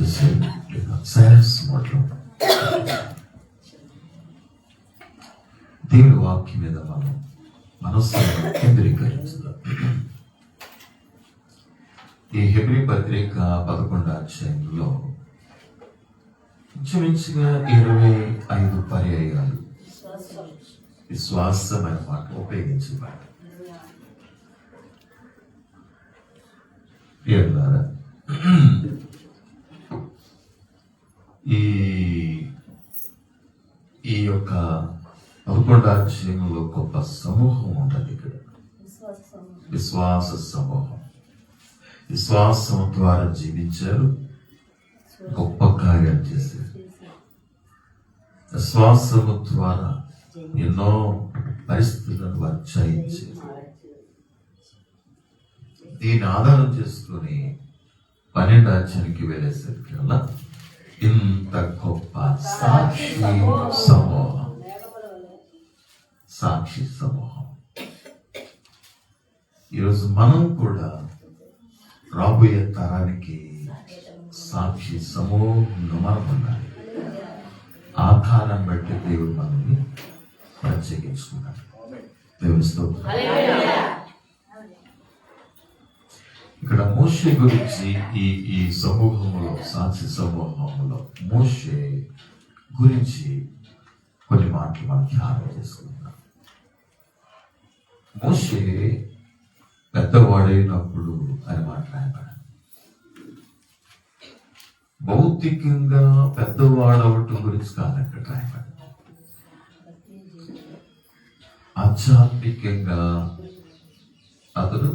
చేసి సైలెన్స్ మోడ్లో దేవుని వాక్యం మీద మనం మనస్సును కేంద్రీకరించుదాం. ఈ హెబ్రీ పత్రిక 11వ అధ్యాయంలో ఇంచుమించుగా 25 పర్యాయాలు విశ్వాసం అనే మాట ఉపయోగించబడి ప్రియులారా, ఈ యొక్క 11వ అధ్యాయంలో గొప్ప సమూహం ఉంటుంది. ఇక్కడ విశ్వాస సమూహం విశ్వాసం ద్వారా జీవించారు, గొప్ప కార్యాలు చేశారు. విశ్వాసము ద్వారా ఎన్నో పరిస్థితులను వారు జయించారు. దీన్ని ఆధారం చేసుకుని 12వ అధ్యాయానికి వెళ్ళేసరికి ఇంత గొప్ప సాక్షి సమూహం ఈరోజు మనం కూడా రాబోయే తరానికి సాక్షి సమూహంగా మనం ఉండాలి. ఆ కాలం బట్టి దేవుడు మనల్ని ప్రత్యేకించుకున్నాడు. దేవుని స్తోత్రం. ఇక్కడ మోషే గురించి ఈ సమూహంలో, సాక్షి సమూహంలో మోషే గురించి కొన్ని మాటలు మనం ధ్యానం చేసుకుందాం. మోషే పెద్దవాడైనప్పుడు అని మాట్లాడబడి భౌతికంగా పెద్దవాడవటం గురించి కాదక్కడ రాయబడి, ఆధ్యాత్మికంగా అతడు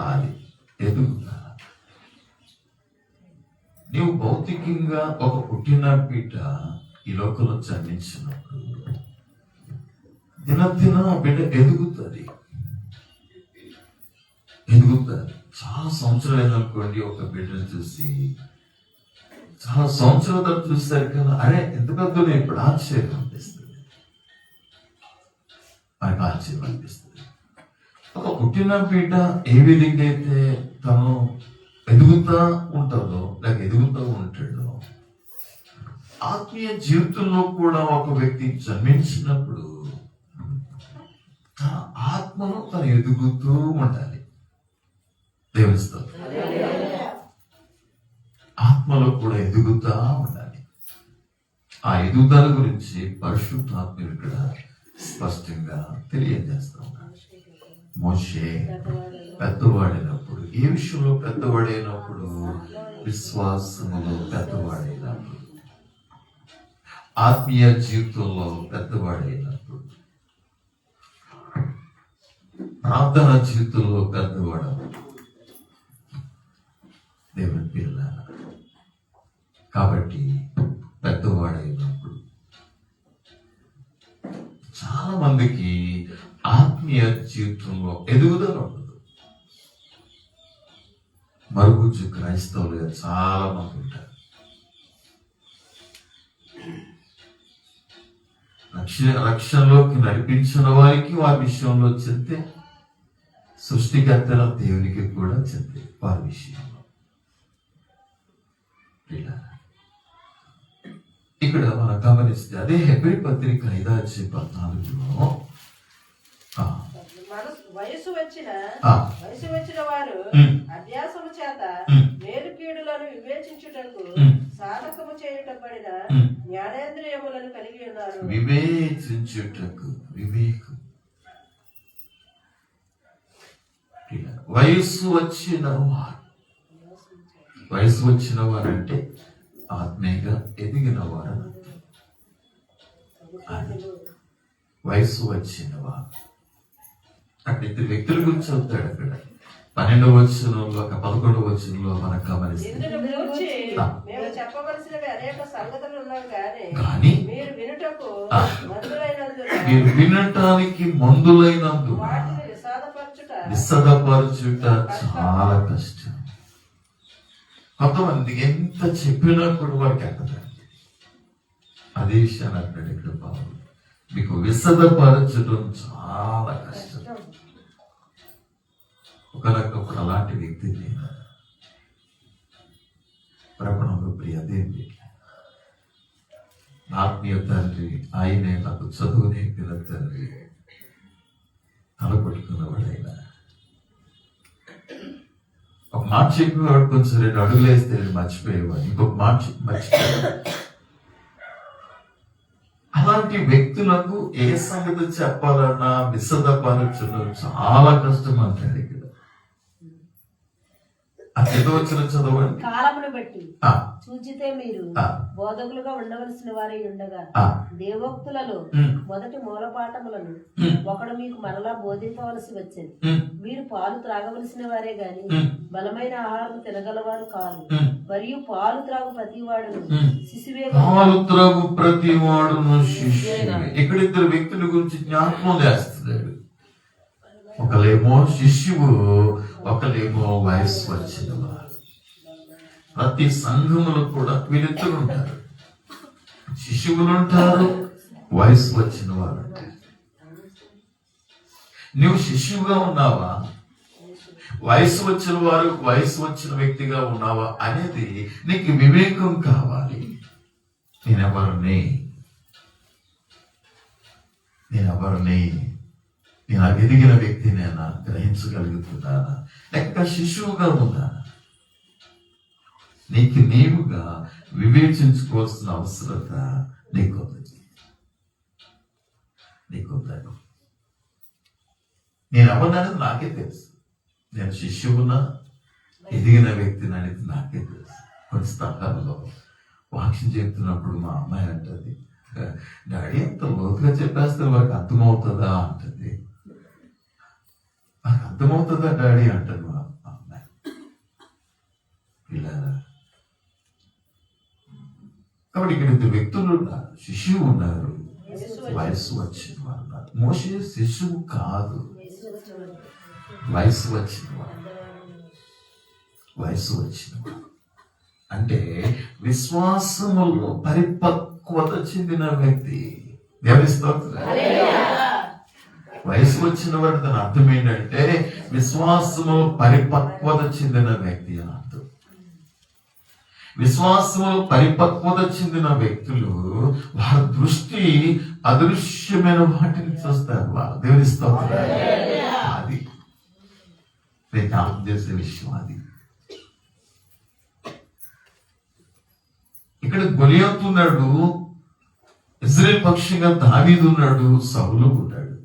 అది ఎదుగుతా. నీవు భౌతికంగా ఒక పుట్టిన బిడ్డ ఈ లోకంలో జన్మించినప్పుడు దినదిన బిడ్డ ఎదుగుతుంది. చాలా సంవత్సరాలు అయిననుకోండి, ఒక బిడ్డను చూసి చాలా సంవత్సరాల తర్వాత చూస్తారు కదా, అరే ఎంత పెద్ద ఇప్పుడు ఆశ్చర్యం అనిపిస్తుంది. మనకు ఆశ్చర్యం అనిపిస్తుంది. ఒక పుట్టిన బిడ్డ ఏ విధంగా అయితే తను ఎదుగుతా ఉంటుందో, లేక ఎదుగుతూ ఉంటాడో, ఆత్మీయ జీవితంలో కూడా ఒక వ్యక్తి జన్మించినప్పుడు తన ఆత్మను తను ఎదుగుతూ ఉండాలి. దేవుని స్తోత్రం. ఆత్మలో కూడా ఎదుగుతా ఉండాలి. ఆ ఎదుగుదల గురించి పరిశుద్ధాత్మ ఇక్కడ స్పష్టంగా తెలియజేస్తా ఉన్నాడు. మోషే పెద్దవాడైనప్పుడు, ఏ విషయంలో పెద్దవాడైనప్పుడు? విశ్వాసములో పెద్దవాడైనప్పుడు, ఆత్మీయ జీవితంలో పెద్దవాడైనప్పుడు, ప్రార్థన జీవితంలో పెద్దవాడప్పుడు. దేవుని పిల్లల కాబట్టి పెద్దవాడైనప్పుడు చాలా మందికి ఆత్మీయ జీవితంలో ఎదుగుదల ఉండదు. మరుగుజ్జు క్రైస్తవులుగా చాలా మంది ఉంటారు. రక్షణలోకి నడిపించిన వారికి వారి విషయంలో చెంతే, సృష్టికర్తల దేవునికి కూడా చెంతే వారి విషయంలో. ఇక్కడ మనం గమనిస్తే అదే హెబ్రీ పత్రిక 5వ అధ్యాయం 14లో వయసు వచ్చిన వారు అభ్యాసము చేత మేలు కీడులను వివేచించుటకు సాధకము చేయుటబడిన జ్ఞానేంద్రియములను కలిగి ఉన్నారు. వివేచించుటకు వివేకం. వయసు వచ్చిన వారు అంటే ఆత్మీయంగా ఎదిగిన వారు. వయసు వచ్చిన వారు అక్కడ ఇద్దరు వ్యక్తుల గురించి చెప్తాడు. అక్కడ 12వ వచనంలో, 11వ వచనంలో మనకు గమనిస్తే కానీ మీరు వినటానికి మందులైనందు విసదపరచుట చాలా కష్టం. కొంతమంది ఎంత చెప్పినా కూడా వాడికి ఎక్కదు. అదే విషయాన్ని అంటాడు ఇక్కడ పౌలు, మీకు విసదపరచడం చాలా కష్టం. ఒకనొకప్పుడు అలాంటి వ్యక్తి నేను ప్రపణంలో మరి అదేంటి? ఆత్మీయ తండ్రి ఆయనే నాకు చదువు నేర్పిన తండ్రి, తలపట్టుకున్నవాడైనా ఒక మాట చెప్పేవాడు, కొంచెం 2 అడుగులు వేస్తే మర్చిపోయేవాడు, ఇంకొక మాట మర్చిపోయేవాడు. అలాంటి వ్యక్తులకు ఏ సంగతి చెప్పాలన్నా విసదపరచడం చాలా కష్టం అంటాడు ఇక్కడ. అది వచ్చిన చదవండి. కాలమును బట్టి చూచితే మీరు బోధకులుగా ఉండవలసిన వారై ఉండగా దేవోక్తులలో మొదటి మూలపాఠములను ఒకడు మీకు మరలా బోధింపవలసి వచ్చేది. మీరు పాలు త్రాగవలసిన వారే గాని బలమైన ఆహారం తినగలవారు కాదు. మరియు పాలు త్రాగు ప్రతివాడును శిశువే. పాలు త్రాగు ప్రతివాడును శిశువే. ఇక్కడ 2 వ్యక్తుల గురించి జ్ఞాపకం చేస్తున్నాడు. ఒకలేమో శిశువు, ఒకలేమో వయసు వచ్చిన వారు. ప్రతి సంఘములో కూడా వీళ్ళిద్దరు ఉంటారు. శిశువులు ఉంటారు, వయసు వచ్చిన వారు ఉంటారు. నువ్వు శిశువుగా ఉన్నావా, వయసు వచ్చిన వచ్చిన వ్యక్తిగా ఉన్నావా అనేది నీకు వివేకం కావాలి. నేనెవరిని నేను ఎదిగిన వ్యక్తినేనా, గ్రహించగలుగుతున్నానా, లేక శిశువుగా ఉన్నానా? నీకు నీవుగా వివేచించుకోవాల్సిన అవసరత నీకుంది. నేను ఎవరిననేది నాకే తెలుసు. నేను శిశువునా, ఎదిగిన వ్యక్తిని అనేది నాకే తెలుసు. కొన్ని స్థలాల్లో వాక్యం చెప్తున్నప్పుడు మా అమ్మాయి అంటది, డాడీ ఎంత లోతుగా చెప్పేస్తే వారికి అర్థమవుతుందా అంటది. నాకు అర్థమవుతుందా డాడీ అంటాను మా అమ్మాయి. ఇలా కాబట్టి ఇక్కడ 2 వ్యక్తులు ఉన్నారు. శిశువు ఉన్నారు, వయసు వచ్చిన వారు ఉన్నారు. మోషే శిశువు కాదు, వయసు వచ్చిన వారు. అంటే విశ్వాసములో పరిపక్వత చెందిన వ్యక్తి. దేవుని స్తోత్రం. వయసు వచ్చిన వాడు తన అర్థం ఏంటంటే విశ్వాసము పరిపక్వత చెందిన వ్యక్తి అని అర్థం. విశ్వాసములో పరిపక్వత చెందిన వ్యక్తులు వారి దృష్టి అదృశ్యమైన వాటిని చూస్తారు. వారు దేవుని స్తోత్రం. అది నేను జ్ఞాపకం చేసే విషయం. అది ఇక్కడ గొలియాతు ఉన్నాడు, ఇజ్రాయేల్ పక్షంగా దావీదు ఉన్నాడు, సౌలు ఉన్నాడు.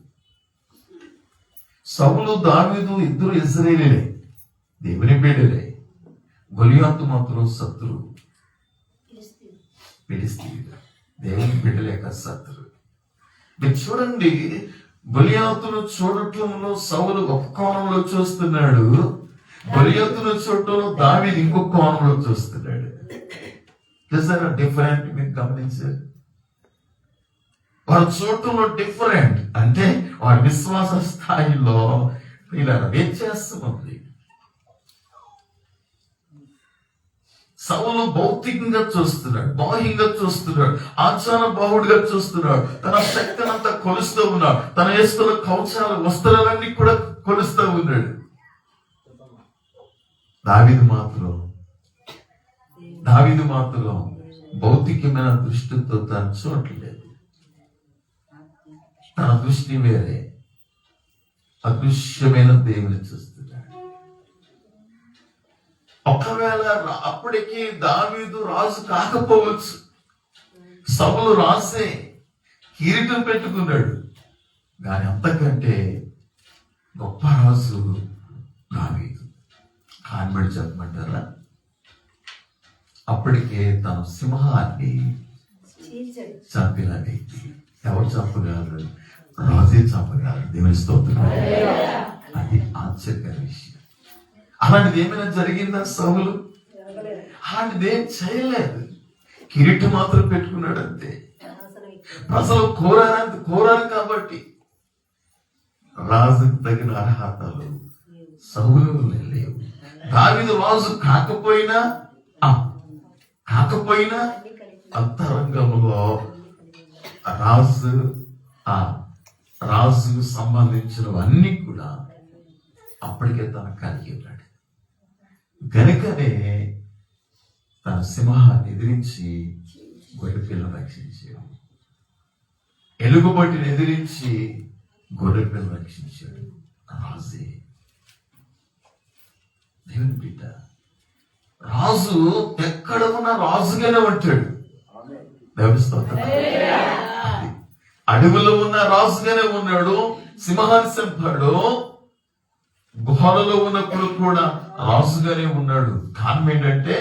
సౌలు దావీదు ఇద్దరు ఇజ్రాయేలీలే, దేవుని బిడ్డలే. గొలియాతు మాత్రం శత్రువు, ఫిలిష్తీయుడు, దేవుని బిడ్డలేక శత్రువు. మీరు చూడండి, గొలియాతును చూడటంలో సౌలు ఒక కోణంలో చూస్తున్నాడు, గొలియాతును చూడటంలో దావీదు ఇంకొక కోణంలో చూస్తున్నాడు. డిఫరెంట్. మీరు గమనించారు, వారు చూడటంలో డిఫరెంట్. అంటే వారి విశ్వాస స్థాయిలో ఇలా వ్యత్యాసం ఉంది. సౌలు భౌతికంగా చూస్తున్నాడు, బాహ్యంగా చూస్తున్నాడు, ఆచార బాహుడుగా చూస్తున్నాడు, తన శక్తిని అంతా కొలుస్తూ ఉన్నాడు, తన వేస్తున్న కవచాల వస్త్రాలన్నీ కూడా కొలుస్తూ ఉన్నాడు. దావీదు మాత్రం భౌతికమైన దృష్టితో తను చూడట్లేదు. తన దృష్టి వేరే, అదృశ్యమైన దేవుని చూస్తున్నాడు. ఒకవేళ అప్పటికి దావీదు రాజు కాకపోవచ్చు, సౌలు రాసే కిరీటం పెట్టుకున్నాడు, కానీ అంతకంటే గొప్ప రాజు దావీదు. కాన్బడి చెప్పమంటారా? అప్పటికే తన సింహాన్ని చంపిన వ్యక్తి. ఎవరు చంపగలరు? రాజే చంపగలరు. దేవుని స్తోత్రం. అది ఆశ్చర్య విషయం. అలాంటిది ఏమైనా జరిగిందా? సౌలు అలాంటిది ఏం చేయలేదు, కిరీటం మాత్రం పెట్టుకున్నాడు అంతే. ప్రజలు కోరారు కాబట్టి రాజుకు తగిన అర్హతలు సౌలు లేవు. దావీదు రాజు కాకపోయినా అంతరంగంలో రాజుకు సంబంధించినవన్నీ కూడా అప్పటికే తనకు కలిగి ఉన్నాడు. గనుకనే తన సింహాన్ని ఎదిరించి గొర్రె పిల్లను రక్షించాడు. ఎలుగుబంటిని ఎదిరించి గొర్రె పిల్లను రక్షించాడు. రాజే, దేవుని బిడ్డ. రాజు ఎక్కడ ఉన్నా రాజుగానే ఉంటాడు. దేవుని స్తోత్రం. అడవుల్లో ఉన్న రాజుగానే ఉన్నాడు. సింహాన్ని చంపాడు. గుహలలో ఉన్నప్పుడు కూడా రాజుగానే ఉన్నాడు. కారణం ఏంటంటే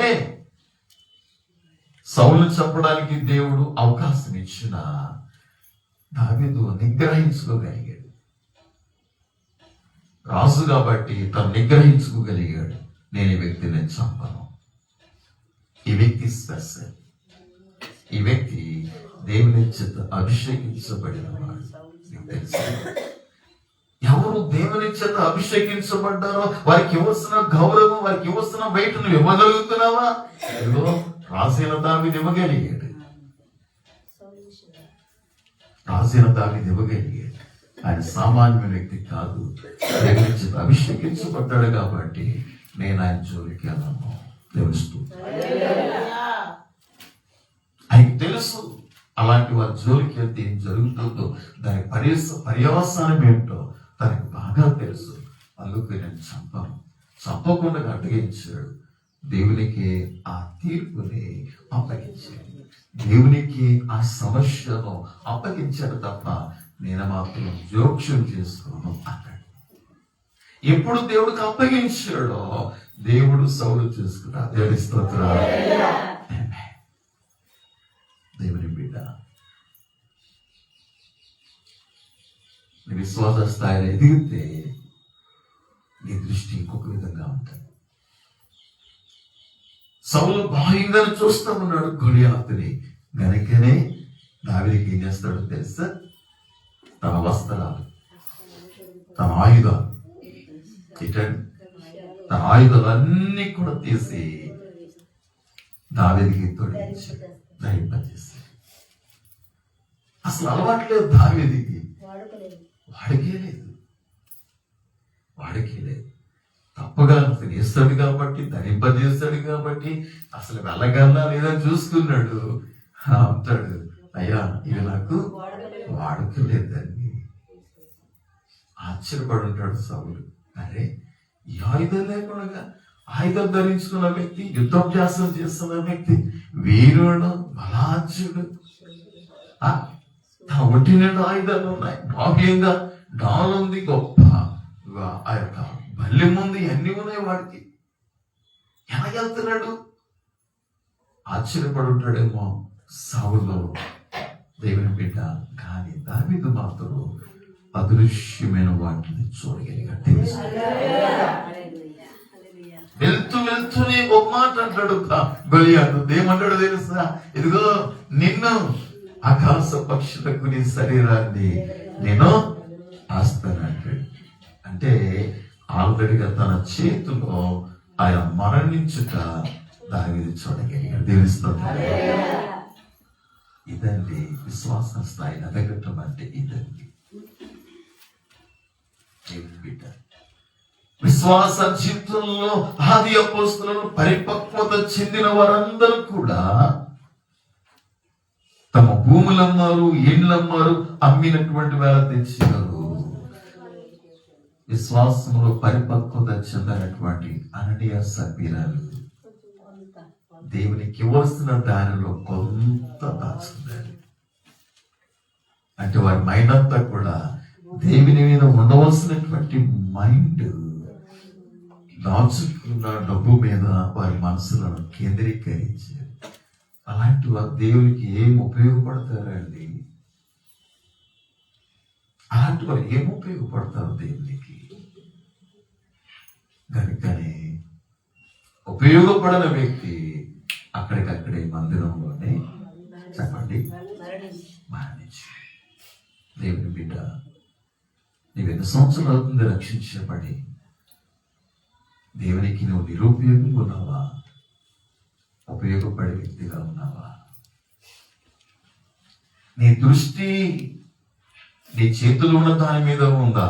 సౌలును చంపడానికి దేవుడు అవకాశం ఇచ్చిన దావీదు నిగ్రహించుకోగలిగాడు. రాజు కాబట్టి తను నిగ్రహించుకోగలిగాడు. నేను ఈ వ్యక్తిని చంపను. ఈ వ్యక్తి స్పెషల్. ఈ వ్యక్తి దేవుని చేత అభిషేకించబడిన వాడు. నీకు తెలుసు, ఎవరు దేవుని చేత అభిషేకించబడ్డారో వారికి ఇవ్వాల్సిన గౌరవం, వారికి ఇవ్వాల్సిన బయట నువ్వు ఇవ్వగలుగుతున్నావా? ఏదో రాజైన దావీదు ఇవ్వగలిగాడు. రాజైన దావీదు ఇవ్వగలిగాడు. ఆయన సామాన్య వ్యక్తి కాదు. దేవుని చేత అభిషేకించబడ్డాడు కాబట్టి నేను ఆయన జోలికి వెళ్ళను. తెలుస్తూ ఆయనకి తెలుసు అలాంటి వారి జోలికి వెళ్తే ఏం జరుగుతుందో, దాని పర్యవసానం ఏంటో తనకు బాగా తెలుసు. అందుకు నేను చంపకుండా అడ్డగించాడు. దేవునికి ఆ తీర్పుని అప్పగించాడు. దేవునికి ఆ సమస్యను అప్పగించాడు తప్ప నేను మాత్రం జోక్యం చేసుకోను అన్నాడు. ఎప్పుడు దేవుడికి అప్పగించాడో దేవుడు సౌలు చూసుకున్నా. దేవుని స్తోత్రం. దేవుని బిడ్డ, నీ విశ్వాస స్థాయిలో ఎదిగితే నీ దృష్టి ఇంకొక విధంగా ఉంటుంది. సౌలు బాహ్యంగా చూస్తూ ఉన్నాడు గొలియాతుని. గనుకనే దావీదుకి ఏం చేస్తాడో తెలుసా? తన వస్త్రాలు, తన ఆయుధాలు, తన ఆయుధాలన్నీ కూడా తీసి దావీదుకి తొడిగించాడు, ధరింపజేశాడు. అసలు అలవాట్లేదు దావీదుకి. వాడికే లేదు. తప్పగా వేస్తాడు కాబట్టి, ధరింపజేస్తాడు కాబట్టి అసలు వెళ్ళగలనా లేదా చూసుకున్నాడు. అంటాడు, అయ్యా ఇవి నాకు వాడుకలేదండి. ఆశ్చర్యపడి ఉంటాడు సౌలు. అరే, ఈ ఆయుధం లేకుండా ఆయుధం ధరించుకున్న వ్యక్తి, యుద్ధాభ్యాసం చేస్తున్న వ్యక్తి, వీరుడు, బలాజ్యుడు, తన ఒంటి నిండా ఆయుధాలు ఉన్నాయి. బాహ్యంగా డాల్ ఉంది, గొప్ప ఆ యొక్క బల్యం ఉంది, అన్ని ఉన్నాయి వాడికి. ఎలాగెళ్తున్నాడు? ఆశ్చర్యపడి ఉంటాడేమో సౌలు, దేవుని బిడ్డ. కానీ దావీదు మాత్రం అదృశ్యమైన వాటిని చూడగలిగాడు. వెళ్తూనే ఒక మాట అంటాడు గొలియాతు. ఏమంటాడు తెలుసా? ఇదిగో నిన్ను ఆకాశ పక్షులకు నీ శరీరాన్ని నేను ఆస్తానంటాడు. అంటే ఆల్రెడీగా తన చేతిలో ఆయన మరణించుట దావీదు చూడగలిగాడు. దేవునిస్తాడు. ఇదండి విశ్వాస స్థాయిని ఎదగటం అంటే. ఇదండి బిడ్డ, విశ్వాస జీవితంలో ఆది అపోస్తలులు పరిపక్వత చెందిన వారందరూ కూడా తమ భూములమ్మారు, ఇండ్లమ్మారు, అమ్మినటువంటి వేళ తెచ్చినారు. విశ్వాసంలో పరిపక్వత చెందినటువంటి అననీయ సభ్యురాలు దేవునికి ఇవ్వాల్సిన దానిలో కొంత దాచుకున్నారు. అంటే వారి మైండ్ అంతా కూడా దేవుని మీద ఉండవలసినటువంటి మైండ్ దాచుకున్న డబ్బు మీద వారి మనసులను కేంద్రీకరించారు. అలాంటి వారు దేవునికి ఏం ఉపయోగపడతారండి? అలాంటి వారు ఏం ఉపయోగపడతారు దేవునికి? కనుకనే ఉపయోగపడని వ్యక్తి అక్కడికక్కడే మందిరంలోనే చెప్పండి మరణించి. దేవుని బిడ్డ, నీవు ఎన్ని సంవత్సరాలు అవుతుంది రక్షించబడి? దేవునికి నువ్వు నిరుపయోగంగా ఉన్నావా? ఉపయోగపడే వ్యక్తిగా ఉన్నావా? నీ దృష్టి నీ చేతులు ఉన్న దాని మీద ఉందా?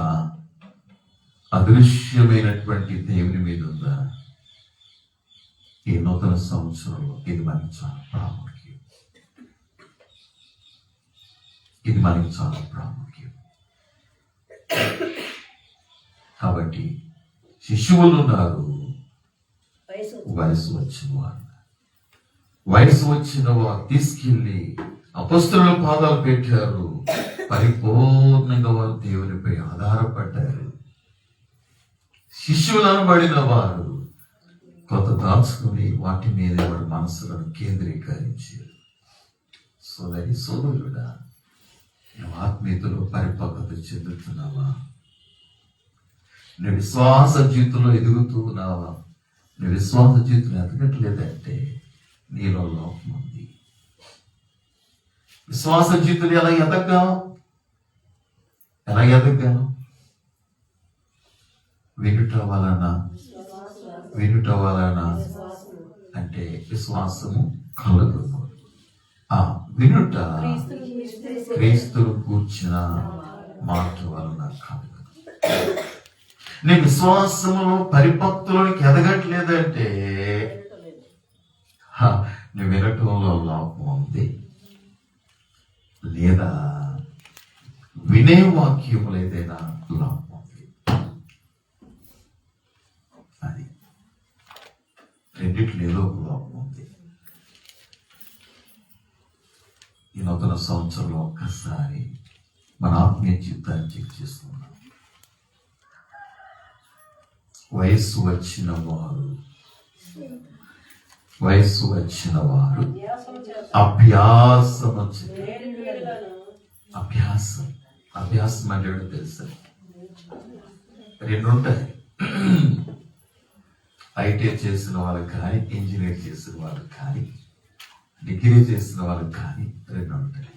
అదృశ్యమైనటువంటి దేవుని మీద ఉందా? ఈ నూతన సంవత్సరంలో ఇది మనకి చాలా ప్రాముఖ్యం. ఇది మనకి చాలా ప్రాముఖ్యం. కాబట్టి శిశువులు ఉన్నారు, వయసు వచ్చిన వారు. వయసు వచ్చిన వారు తీసుకెళ్లి అపొస్తలుల పాదాలు పెట్టారు. పరిపూర్ణంగా వారు దేవునిపై ఆధారపడ్డారు. శిష్యులు అనబడిన వారు కొంత దాచుకుని వాటి మీద వారి మనసులను కేంద్రీకరించారు. సోదరుడా, నువ్వు ఆత్మీయతలో పరిపక్వత చెందుతున్నావా? నీ విశ్వాస జీవితంలో ఎదుగుతున్నావా? నీ విశ్వాస జీవితంలో ఎదగట్లేదంటే నీలో లోపం ఉంది. విశ్వాస జీవితంలో ఎలా ఎదగలను? వినుట వలన అంటే విశ్వాసము కలుగును. ఆ వినుట క్రీస్తును కూర్చిన మాట వలన కలుగును. నీ విశ్వాసములో పరిపక్తులోనికి ఎదగట్లేదంటే నువ్వు వినటంలో లోపం ఉంది, లేదా వినే వాక్యములు ఏదైనా లోపం ఉంది. అది రెండిట్లో ఏదో ఒక లోపం ఉంది. ఈ నూతన సంవత్సరంలో ఒక్కసారి మన ఆత్మీయ జీవితాన్ని చెక్ చేసుకున్నాం. వయస్సు వచ్చిన వారు అభ్యాసం అంటే తెలుసా? రెండు ఉంటాయి. ఐటీఐ చేసిన వాళ్ళకి కానీ, ఇంజనీర్ చేసిన వాళ్ళకి కానీ, డిగ్రీ చేసిన వాళ్ళకి కానీ రెండు ఉంటాయి.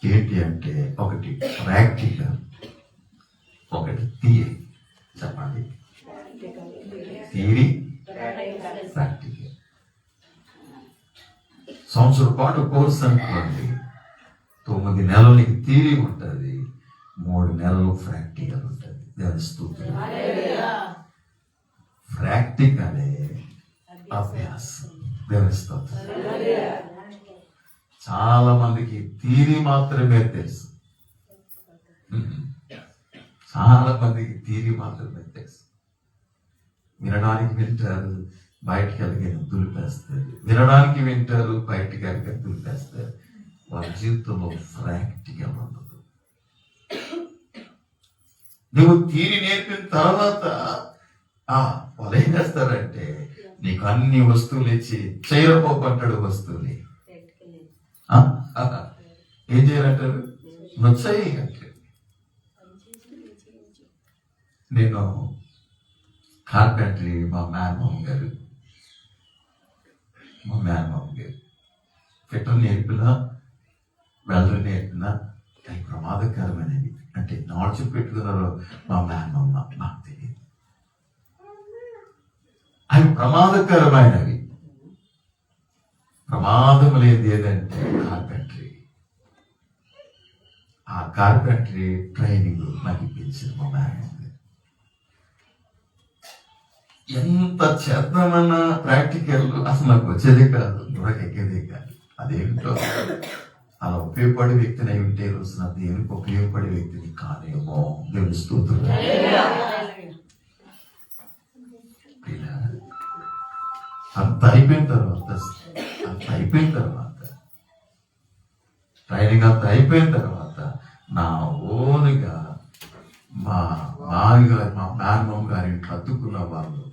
ఏంటి అంటే ఒకటి ప్రాక్టికల్, ఒకటి థియరీ. చెప్పండి, థియరీ, ప్రాక్టికల్. సంవత్సరం పాటు కోర్స్ అనుకోండి, 9 నెలలు నీకు థియరీ ఉంటుంది, 3 నెలలు ప్రాక్టికల్ ఉంటుంది. దాని స్తోత్రం. ప్రాక్టికలే అభ్యాసం. దేవుని స్తోత్రం. చాలా మందికి థియరీ మాత్రమే తెలుసు. చాలా మందికి థియరీ మాత్రమే తెలుసు. వినడానికి వింటారు, బయటికి వెళ్ళగానే దులిపేస్తారు. వినడానికి వింటారు, బయటికి వెళ్ళగానే దులిపేస్తారు. వాళ్ళ జీవితంలో ప్రాక్టికల్ ఉండదు. నువ్వు థియరీ నేర్పిన తర్వాత వాళ్ళు ఏం చేస్తారంటే నీకు అన్ని వస్తువులు ఇచ్చి చేయకపోమంటాడు. వస్తువుని ఏం చేయాలంటారు? నొచ్చాయి అంటే నేను కార్పెంటరీ మా మేనమామ గారు ఫిట్టర్ నేర్పినా, వెల్డర్ నేర్పినా అవి ప్రమాదకరమైనవి. అంటే నాడ్చి పెట్టుకున్నారు మా మేనమామ, నాకు తెలియదు. అవి ప్రమాదకరమైనవి. ప్రమాదం లేదు ఏదంటే కార్పెంటరీ. ఆ కార్పెంటరీ ట్రైనింగ్ నాకు ఇప్పించింది మా మేనమామ. ఎంత చేద్దామన్నా ప్రాక్టికల్ అసలు నాకు వచ్చేదే కాదు, ఎక్కేదే కాదు. అదేంటో అలా ఉపయోగపడే వ్యక్తిని అయి ఉంటే రోజు నా దేవునికి ఉపయోగపడే వ్యక్తిని కాదేమో. దేవుని స్తోత్రం. అంత అయిపోయిన తర్వాత ట్రైనింగ్ అంత అయిపోయిన తర్వాత నా ఓన్గా మా నాన్నగారు, మా మేనమామ గారి ఇంట్లో అద్దుకున్న వాళ్ళు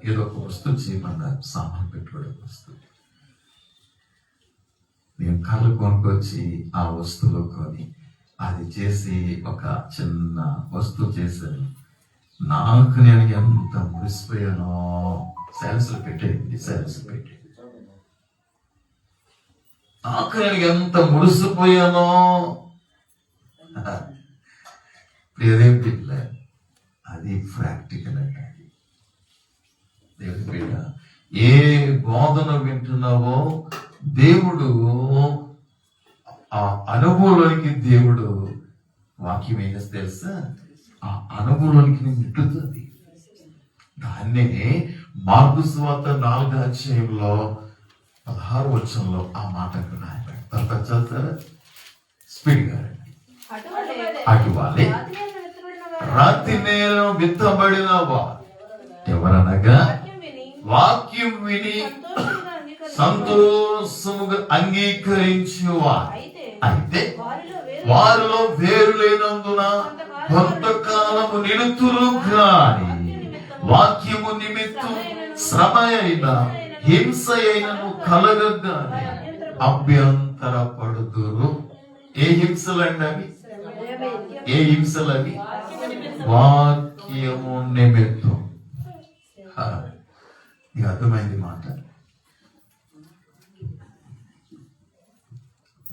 ఏదో ఒక వస్తువు చేయమన్నారు, సామాన్ పెట్టుబడి వస్తువు. నేను కళ్ళు కొనుక్కొచ్చి ఆ వస్తువులో కొని అది చేసి ఒక చిన్న వస్తువు చేశాను. నాకు నేను ఎంత మురిసిపోయానో. సేల్స్ పెట్టేది నాకు నేను ఎంత మురిసిపోయానో. ఏదేం బిడ్డ, అది ప్రాక్టికల్ అంటే. దేవుని బిడ్డ, ఏ బోధన వింటున్నావో దేవుడు ఆ అనుభవంలోనికి, దేవుడు వాక్యం ఏం చేస్తే తెలుసా, ఆ అనుభవంలోనికి నేను నిట్టుతుంది. దాన్నే మార్కు సువార్త 4వ అధ్యాయంలో 16వ వచనంలో ఆ మాట అక్కడ రాయబడింది. తర్వాత చదువుతారా? స్పీడ్ గా రండి. అటువాలే రాతి నేల విత్తబడిన ఎవరనగా వాక్యం విని సంతోషముగా అంగీకరించువా అయితే వారిలో వేరు లేనందున కొంతకాలము నిలుతురు గాని వాక్యము నిమిత్తం శ్రమ అయిన హింస అయినను కలగగానే అభ్యంతరపడుదురు. ఏ హింసలండి అవి? ఏ హింసలవి? వాక్యము నిమిత్తం. ఇది అర్థమైంది మాట.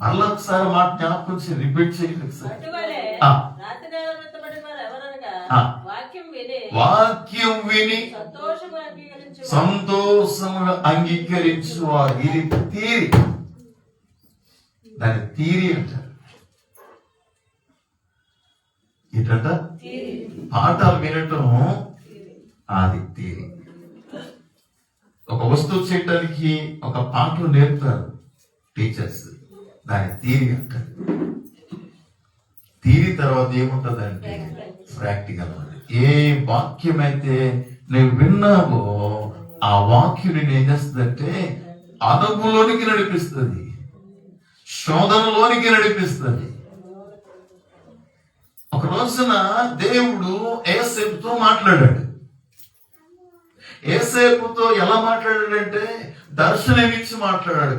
మళ్ళీ ఒకసారి మాట జ్ఞాపకం రిపీట్ చేయండి ఒకసారి. వాక్యం విని సంతోషముగా అంగీకరించు వారు. ఇది తీరి, దాని తీరి అంటారు. ఏంటంట? పాఠాలు వినటం అది తీరి. ఒక వస్తువు చేయటానికి ఒక పాఠం నేర్పుతారు టీచర్స్, దాని తీరి అంటారు. తీరి తర్వాత ఏముంటదంటే ప్రాక్టికల్. ఏ వాక్యం అయితే నువ్వు విన్నావో ఆ వాక్యం నేను ఏం చేస్తుందంటే అనుభవంలోనికి నడిపిస్తుంది, శోధనలోనికి నడిపిస్తుంది. ఒక రోజున దేవుడు యోసేపుతో మాట్లాడాడు. యోసేపుతో ఎలా మాట్లాడాడంటే దర్శనమిచ్చి మాట్లాడాడు.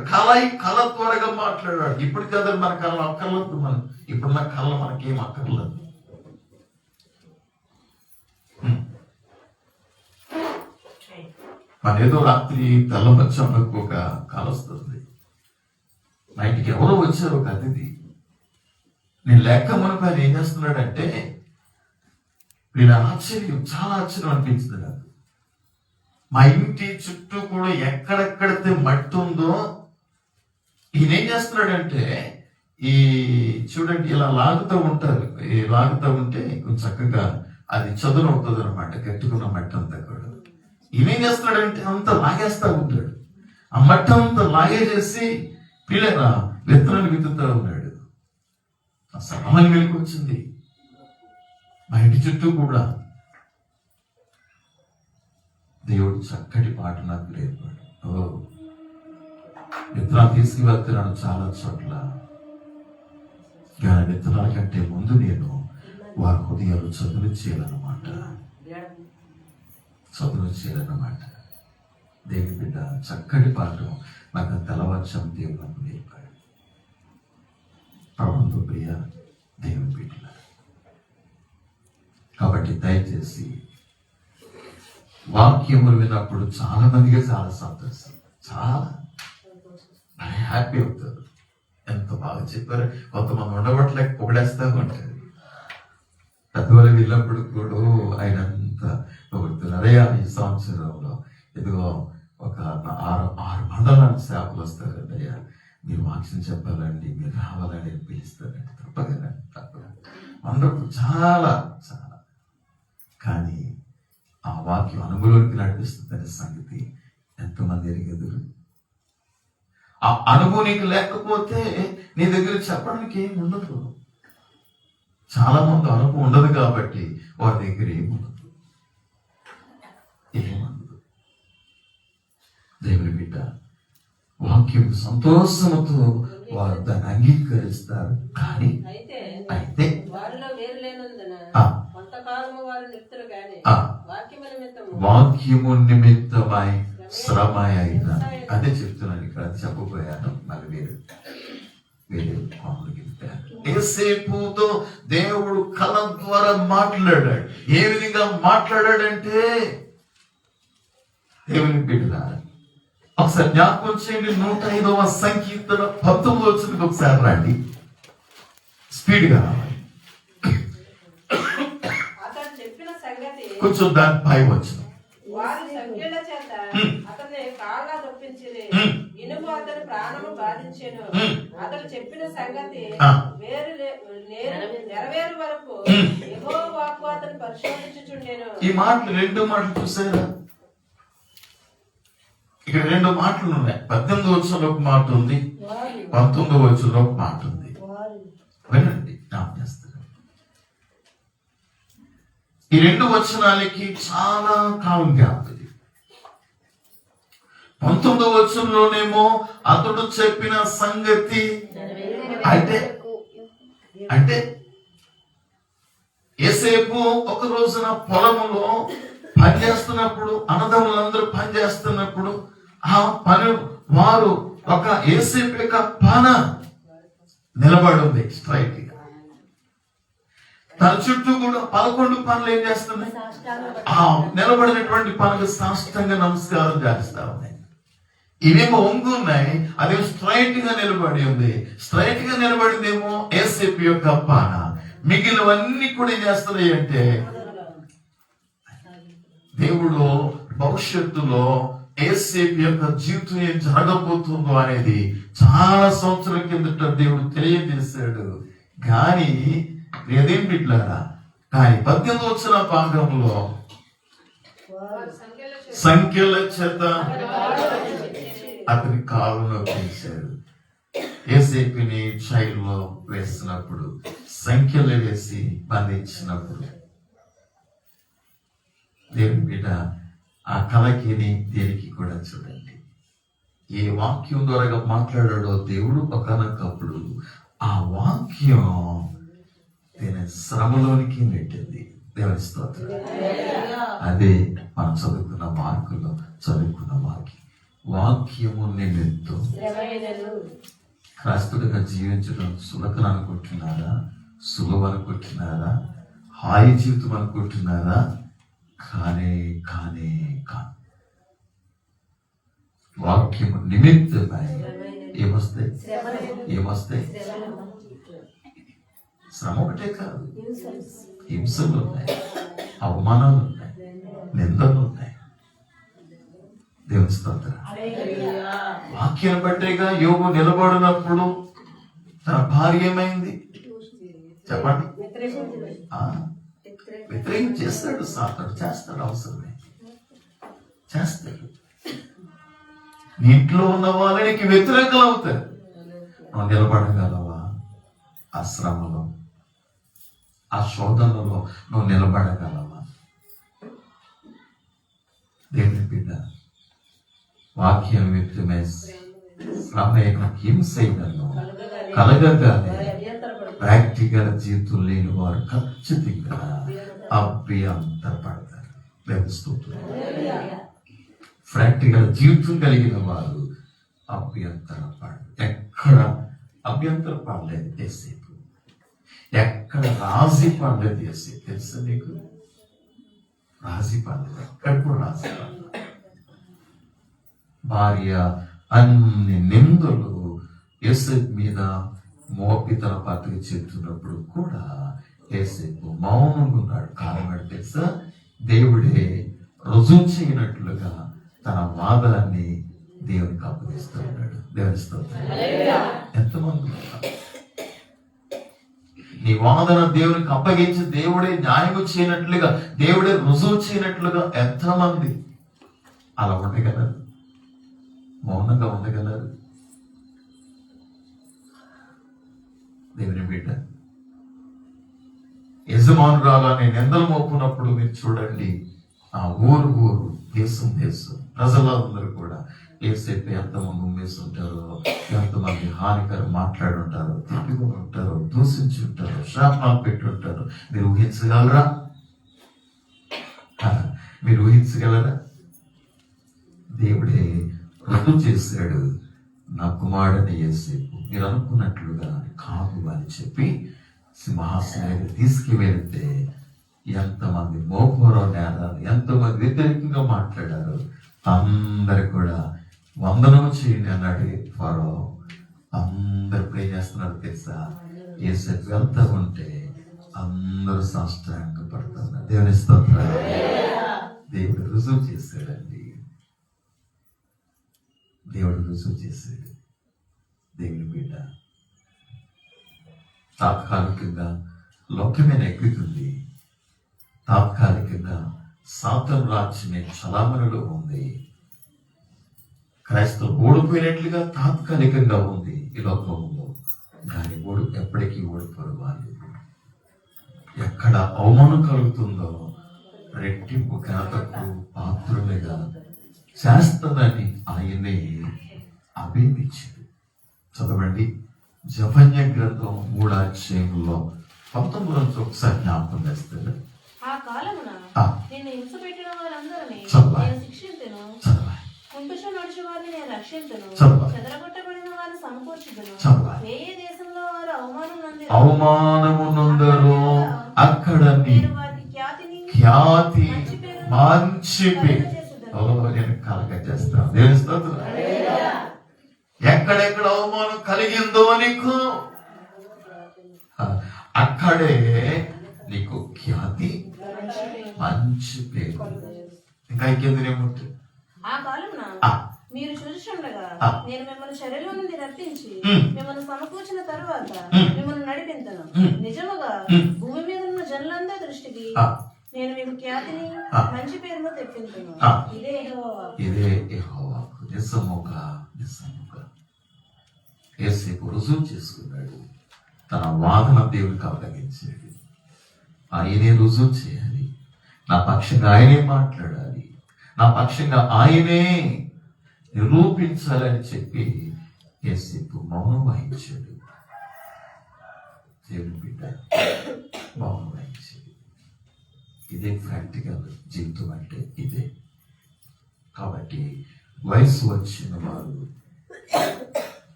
కళ త్వరగా మాట్లాడాడు. ఇప్పుడు కదా మన కళ అక్కర్లేదు. ఇప్పుడు నా కళ మనకేం అక్కర్లేదు. మన ఏదో రాత్రి తెల్లమచ్చంలో ఒక కళ వస్తుంది. మా ఇంటికి ఎవరో వచ్చారు, ఒక అతిథి. నేను లెక్క మనకు ఆయన ఏం చేస్తున్నాడంటే నేను ఆశ్చర్యం, చాలా ఆశ్చర్యం అనిపించింది నాకు. మా ఇంటి చుట్టూ కూడా ఎక్కడెక్కడైతే మట్టి ఉందో ఈయన ఏం చేస్తున్నాడంటే ఈ చూడండి ఇలా లాగుతూ ఉంటారు. ఈ లాగుతూ ఉంటే కొంచెం చక్కగా అది చదును అవుతుంది అనమాట, కట్టుకున్న మట్టి అంతా కూడా. ఈయన ఏం చేస్తున్నాడంటే అంత లాగేస్తా ఉంటాడు. ఆ మట్టి అంతా లాగేసేసి పిల్లల విత్తనాలు విత్తుతూ ఉన్నాడు. సామాన్య వెలికి వచ్చింది మా ఇంటి చుట్టూ కూడా. దేవుడు చక్కటి పాట నాకు నేర్పాడు. విత్తనాలు తీసుకువెళ్తున్నాను చాలా చోట్ల, కానీ విత్తనాల కంటే ముందు నేను వారి హృదయాలు చదువు చేయాలన్నమాట. దేవుని బిడ్డ చక్కటి పాట నాకు తెల్లవారుజాము దేవుడు నాకు నేర్పాడు. ప్రభుత్వ ప్రియ దేవుని బిడ్డ, కాబట్టి దయచేసి వాక్యములు విన్నప్పుడు చాలా మందిగా చాలా సంతోషం, చాలా హ్యాపీ అవుతారు. ఎంత బాగా చెప్పారు. కొంతమంది ఉండబట్టలేక పొగడేస్తా ఉంటారు. పెద్దవాళ్ళు వెళ్ళినప్పుడు కూడా ఆయన అంతా పొగుడుతున్నారు. ఈ సంవత్సరంలో ఇదిగో ఒక 6 మండలానికి సేవలు వస్తారండి. అయ్యా మీరు వాక్యం చెప్పాలండి, మీరు రావాలని పిలుస్తారండి. తప్పగా అందరూ చాలా చాలా. కానీ ఆ వాక్యం అనుభవంలోకి నడిపిస్తుందనే సంగతి ఎంతమంది ఎరిగెదురు. ఆ అనుభవం నీకు లేకపోతే నీ దగ్గర చెప్పడానికి ఏమి ఉండదు. చాలా మంది అనుభవం ఉండదు కాబట్టి వారి దగ్గర ఏముండదు. దేవుని బిడ్డ వాక్యం సంతోషంతో వారు దాన్ని అంగీకరిస్తారు. కానీ అయితే వాక్యము నిమిత్తమై శ్రమ అయిన, అదే చెప్తున్నాను ఇక్కడ, చెప్పబోయాను. మళ్ళీ వేరే యేసేపుతో దేవుడు కళ ద్వారా మాట్లాడాడు. ఏ విధంగా మాట్లాడాడంటే దేవుని బిడ్డ ఒకసారి జ్ఞాపకం చేయండి. 105వ సంకీర్తన 19వ వచనానికి ఒకసారి రండి. స్పీడ్ గా రావాలి. కొంచెం దాని పై వచ్చిన అతడు చెప్పిన సంగతి నెరవేరు వరకు యెహోవా వాక్కు అతను పరిశోధించుచుండెను. ఈ మాటలు 2 మాటలు చూసారా? ఇక్కడ 2 మాటలు ఉన్నాయి. 18వ వచనంలో ఒక మాట ఉంది, 19వ వచనంలో ఒక మాట ఉంది. వినండి, జ్ఞాపకం చేస్తారు. ఈ 2 వచనాలకి చాలా కాలం గ్యాప్ ఇది. 19వ వచనంలోనేమో అతడు చెప్పిన సంగతి అంటే యేసేపు ఒక రోజున పొలములో పనిచేస్తున్నప్పుడు, అన్నదమ్ములందరూ పనిచేస్తున్నప్పుడు ఆ పని వారు ఒక యేసేపు యొక్క పాన నిలబడి ఉంది స్ట్రైట్ గా. తన చుట్టూ కూడా 11 పనులు ఏం చేస్తున్నాయి? ఆ నిలబడినటువంటి పనులు సాష్టంగా నమస్కారం చేస్తా ఉన్నాయి. ఇవేమో వంగున్నాయి, అదేమో స్ట్రైట్ గా నిలబడి ఉంది. స్ట్రైట్ గా నిలబడిందేమో యేసేపు యొక్క పాన. మిగిలినవన్నీ కూడా ఏం చేస్తున్నాయి అంటే దేవుడు భవిష్యత్తులో యేసేపు యొక్క జీవితం ఏం జరగబోతుందో అనేది చాలా సంవత్సరాల కిందట దేవుడు తెలియజేశాడు. కానీ అదేం బిడ్డలారా, కానీ 18వ వచన భాగంలో సంఖ్యల చేత అతని కాలు నొప్పించాడు. యేసేపుని జైల్లో వేసినప్పుడు, సంఖ్యలు వేసి బంధించినప్పుడు, దేవుని బిడ్డ ఆ కలకిని దేనికి కూడా చూడండి. ఏ వాక్యం ద్వారా మాట్లాడాడో దేవుడు ఒకనొకప్పుడు ఆ వాక్యం దీని శ్రమలోనికి నెట్టింది. దేవుని స్తోత్రం. అదే మనం చదువుకున్న మార్కుల్లో చదువుకున్న వాక్యము నిమిత్తం. క్రైస్తవుడిగా జీవించడం సులకన అనుకుంటున్నారా? సులువు అనుకుంటున్నారా? హాయి జీవితం అనుకుంటున్నారా? కానే కానే కాదు. వాక్యము నిమిత్తమై ఏమొస్తాయి? శ్రమ ఒకటే కాదు, హింసలు ఉన్నాయి, అవమానాలు ఉన్నాయి, నిందలు ఉన్నాయి. దేవుని స్తోత్రం. వాక్యం బట్టేగా యోగు నిలబడినప్పుడు తన భార్య ఏమైంది చెప్పండి? వ్యతిరేకం చేస్తాడు, సాతాడు చేస్తాడు, అవసరమే చేస్తాడు. నీ ఇంట్లో ఉన్న వాళ్ళకి వ్యతిరేకలు అవుతారు. నువ్వు నిలబడగలవా? ఆ శ్రమలో, ఆ శోధనలో నువ్వు నిలబడగలవా? దేవుని బిడ్డ, వాక్యం వ్యక్తమే శ్రమ హింసైనను కలగగానే ప్రాక్టికల్ జీవితం లేని వారు ఖచ్చితంగా అభ్యంతరపడతారు. ప్రాక్టికల్ జీవితం కలిగిన వారు అభ్యంతరపడరు. ఎక్కడ అభ్యంతరపడలేదు యేసేపు, ఎక్కడ రాజీ పడలేదు యేసేపు. తెలుసా నీకు? రాజీ పడలేదు, ఎక్కడ కూడా రాజీ పడలేదు. భార్య అన్ని నిందలు యేసేపు మీద మోపి తన పత్రిక చెప్తున్నప్పుడు కూడా యేసేపు మౌనంగా ఉన్నాడు. కారణం తెలుసా? దేవుడే రుజువు చేయనట్లుగా తన వాదాన్ని దేవునికి అప్పగిస్తూ ఉన్నాడు. దేవుని స్తోత్రం. ఎంతమంది నీ వాదన దేవునికి అప్పగించి దేవుడే న్యాయం చేయనట్లుగా, దేవుడే రుజువు చేయనట్లుగా ఎంతమంది అలా ఉండగలరు? మౌనంగా ఉండగలరు? దేవుని బిడ్డ, యజమానురాలు అనే నిందలు మోపునప్పుడు మీరు చూడండి, ఆ ఊరు దేశం ప్రజలందరూ కూడా యేసేపు ఎంతమంది ఉమ్మేస్తుంటారో, ఎంతమంది హానికరం మాట్లాడుంటారో, తిట్టుకుని ఉంటారో, దూషించి ఉంటారో, శాపనాలు పెట్టుంటారో. మీరు ఊహించగలరా? మీరు ఊహించగలరా? దేవుడే రుజువు చేశాడు. నా కుమారుడని యేసేపు మీరు అనుకున్నట్లుగా కాదు అని చెప్పి సింహాసనాన్ని తీసుకువెళ్తే ఎంతమంది మోపరో నేరాలు, ఎంతమంది వ్యతిరేకంగా మాట్లాడారు. అందరు కూడా వందనం చేయండి అన్నాడు ఫరో. అందరు ప్రే చేస్తున్నారు తెలుసా? యేసేపు వెళ్తా ఉంటే అందరూ సాష్టాంగ పడుతున్నారు. దేవుని స్తోత్రం. దేవుడు రుజువు చేశాడండి. దేవుడు రుజువు చేశాడు. దేవుని బిడ్డ, తాత్కాలికంగా లోకమే నెగ్గుతుంది, తాత్కాలికంగా సాతాను రాజ్యమే చలామణిలో ఉంది. క్రైస్తవులు ఓడిపోయినట్లుగా తాత్కాలికంగా ఉంది ఈ లోకంలో, కానీ ఎప్పటికీ ఓడిపోరు వాళ్ళు. ఎక్కడ అవమానం కలుగుతుందో రెట్టింపు ఘనతకు పాత్రులుగా చేస్తానని ఆయనే అభిమించాడు. చదవండి జెఫన్యా గ్రంథం 3వ అధ్యాయంలో 19 నుంచి ఒకసారి జ్ఞాపకం చేస్తాడు. ఆ కాలమున నిన్ను హింసపెట్టిన వారందరినీ నేను శిక్షింతును, కుంటుచు నడుచు వారిని నేను రక్షింతును, చెదరగొట్టబడిన వారిని సమకూర్చుదును. ఏ ఏ దేశంలో వారు అవమానము నొందరో అక్కడ నేను వారికి ఖ్యాతి మంచి పేరు నేను కలగజేస్తాను. దేవుని స్తోత్రం. ఎక్కడెక్కడ అవమానం కలిగిందో నీకు అక్కడే నీకు ఖ్యాతి మంచి పేరు. ఇంకా ఇంకేందునేముంటుంది? ఆ కాలమున మీరు చూచుచుండగా నేను మిమ్మల్ని శరీరం నుండి రప్పించి మిమ్మల్ని సమకూర్చిన తరువాత మిమ్మల్ని నడిపించను. నిజముగా భూమి మీద ఉన్న జనులందరి దృష్టికి నేను మీకు ఖ్యాతిని మంచి పేరును తెప్పించును. ఇదే యెహోవా వాక్కు. నిజముగా యేసేపు రుజువు చేసుకున్నాడు. తన వాదన దేవునికి అప్పగించాడు. ఆయనే రుజువు చేయాలి, నా పక్షంగా ఆయనే మాట్లాడాలి, నా పక్షంగా ఆయనే నిరూపించాలని చెప్పి యేసేపు మౌనం వహించాడు. దేవుని బిడ్డ మౌనం వహించాడు. ఇదే ప్రాక్టికల్ జీవితం అంటే ఇదే. కాబట్టి వయసు వచ్చిన వారు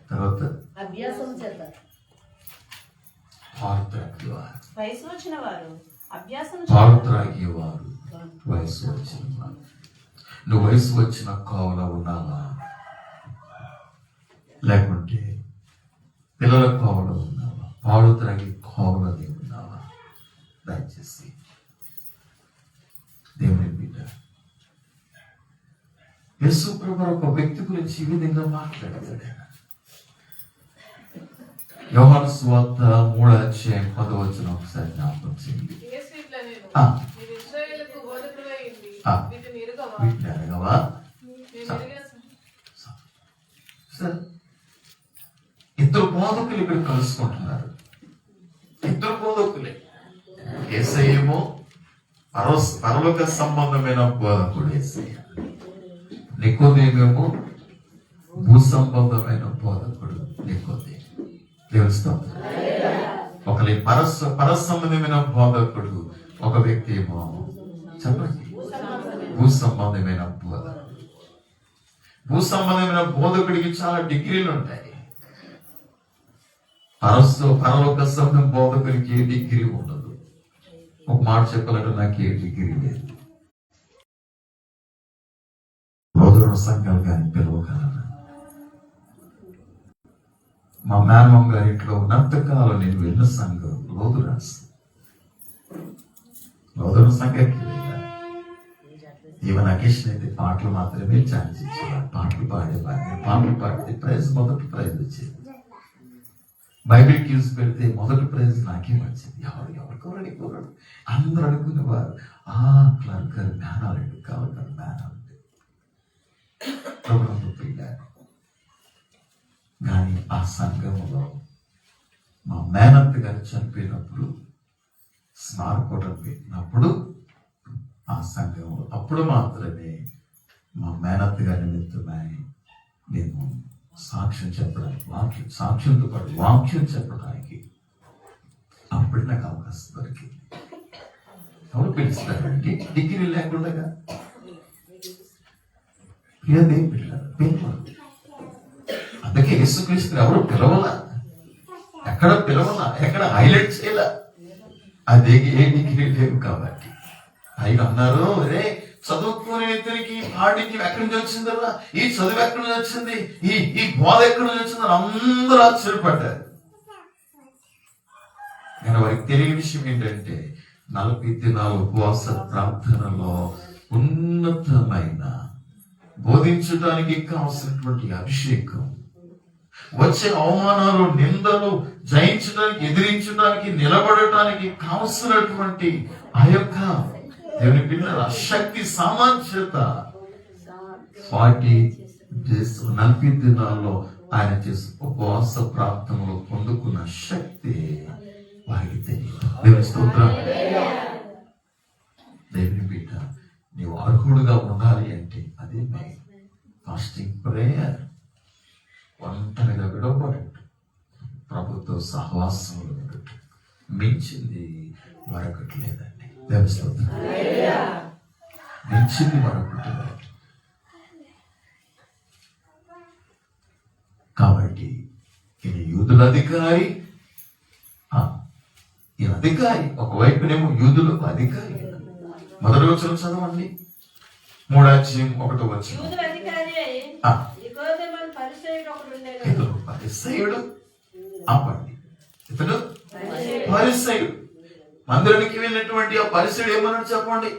తర్వాత పాలు త్రాగేవారు, వయసు వచ్చిన వారు. నువ్వు వయసు వచ్చిన కోవలో ఉన్నావా, లేకుంటే పిల్లల కోవలో ఉన్నావా, పాలు త్రాగి కోవలో ఉన్నావా? దయచేసి దేవుని బిడ్డ యేసు ప్రభువు ఒక వ్యక్తి గురించి ఈ విధంగా మాట్లాడాడు. యోహాను సువార్త 3వ అధ్యాయం 10వ వచనం ఒకసారి జ్ఞాపకం చేయండి. వీటిని అడగవా? ఇద్దరు బోధకులు ఇక్కడ కలుసుకుంటున్నారు. ఇద్దరు బోధకులే. యేసయ్యేమో పరలోక సంబంధమైన బోధకుడు యేసయ్య, నికోదేమేమో భూ సంబంధమైన బోధకుడు నికోదేము. దేవుని ఒకరి పరసంబంధమైన బోధకుడు, ఒక వ్యక్తి ఏమో చెప్పండి భూ సంబంధమైన బోధకుడు. భూ సంబంధమైన బోధకుడికి చాలా డిగ్రీలు ఉంటాయి. పరలోక సంబంధం బోధకుడికి ఏ డిగ్రీ ఉండదు. ఒక మాట చెప్పాలంటే నాకు ఏ డిగ్రీ లేదు. బోధకుడు సంఘాలు కానీ పిలవగలరు. మా మేనమ్మ గారి ఇంట్లో ఉన్నంతకాలం నేను వెళ్ళిన సంఘం లోదుర సంఘానికి వెళ్ళా. ఈవెన్ అకేషన్ అయితే పాటలు మాత్రమే ఛాన్స్ ఇచ్చేవాడు. పాటలు పాడితే ప్రైజ్, మొదటి ప్రైజ్ వచ్చేది. బైబిల్ క్యూస్ పెడితే మొదటి ప్రైజ్ నాకే వచ్చింది. ఎవరికోరని కోరాడు. అందరూ అనుకునేవారు క్లర్క్ గారు మేనాలండి, కావాలి మేనాలండి వెళ్ళాను. కానీ ఆ సంఘంలో మా మేనత్త గారు చనిపోయినప్పుడు స్మారకోటం పెట్టినప్పుడు ఆ సంఘంలో అప్పుడు మాత్రమే మా మేనత్త గారి నిమిత్తమై నేను సాక్ష్యం చెప్పడానికి, సాక్ష్యంతో పాటు వాక్యం చెప్పడానికి అప్పుడు నాకు అవకాశం దొరికింది. ఎవరు పిలుస్తారండి డిగ్రీ లేకుండా? పిల్లలు అందుకే యేసుక్రీస్తు ఎవరు పిలవలా, ఎక్కడ హైలైట్ చేయలే. అది ఏ డిగ్రీ లేవు కాబట్టి ఆయన అన్నారు, అరే చదువుకునే ఇద్దరికి పాడికి ఎక్కడి నుంచి వచ్చిందల్లా, ఈ చదువు ఎక్కడి నుంచి వచ్చింది, ఈ బోధ ఎక్కడి నుంచి వచ్చిందని అందరూ ఆశ్చర్యపడ్డారు. కానీ వారికి తెలియని విషయం ఏంటంటే 40 దినాల ఉపవాస ప్రార్థనలో ఉన్నతమైన బోధించడానికి కావలసినటువంటి అభిషేకం, వచ్చే అవమానాలు, నిందలు జయించడానికి, ఎదిరించడానికి, నిలబడటానికి కావలసినటువంటి ఆ యొక్క దేవుని పిల్లల శక్తి సామర్థ్యత 40 days 40 దినాల్లో ఆయన చేసిన ఉపవాస ప్రార్థనలో పొందుకున్న శక్తి వారికి తెలియదు. దేవుని స్తోత్రం. దేవుని బిడ్డ నీవు అర్హుడుగా ఉండాలి అంటే అదే మెయిన్. ఫాస్టింగ్ ప్రేయర్, ఒంటరిగా విడవబడట్టు, ప్రభుత్వ సహవాసంలో ఉండట్టు, మించింది మరొకటి లేదండి. దేవుని స్తోత్రం. మించింది మరొకటి లేదు. కాబట్టి ఈయన యూదుల అధికారి, ఈయన అధికారి, ఒకవైపునేమో యూదులకు అధికారి. మొదటి వచనం చదవండి, 3:1. యూదుల అధికారి అయి నికోదేము పరిసయ్యుడు ఒకడు ఉండెను. ఇతడు పరిసయ్యుడు. ఆపండి, ఇతడు పరిసయ్యుడు. మందిరానికి వెళ్ళినటువంటి ఆ పరిసయ్యుడు ఏమన్నాడు చెప్పండి?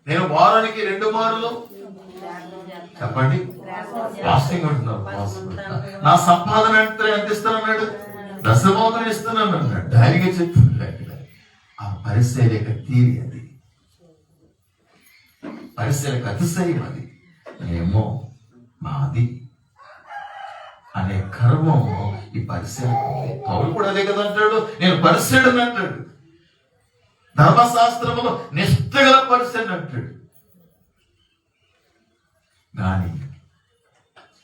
నేను వారానికి 2 మార్లు చెప్పండి ఫాస్టింగ్ ఉంటున్నాను, నా సంపాదన ఎంత ఇస్తానన్నాడు? 10% ఇస్తున్నాను అన్నాడు. డాయిగా చెప్తున్నాడు. ఆ పరిశీలక తీరి అది, పరిశీలక అతిశయం అది. ఏమో మాది అనే గర్వం ఈ పరిశీలక. పౌలు కూడా అదే కదా అంటాడు, నేను పరిశీలన అంటాడు. ధర్మశాస్త్రములో నిష్ఠగల పరిశీలన అంటాడు. కానీ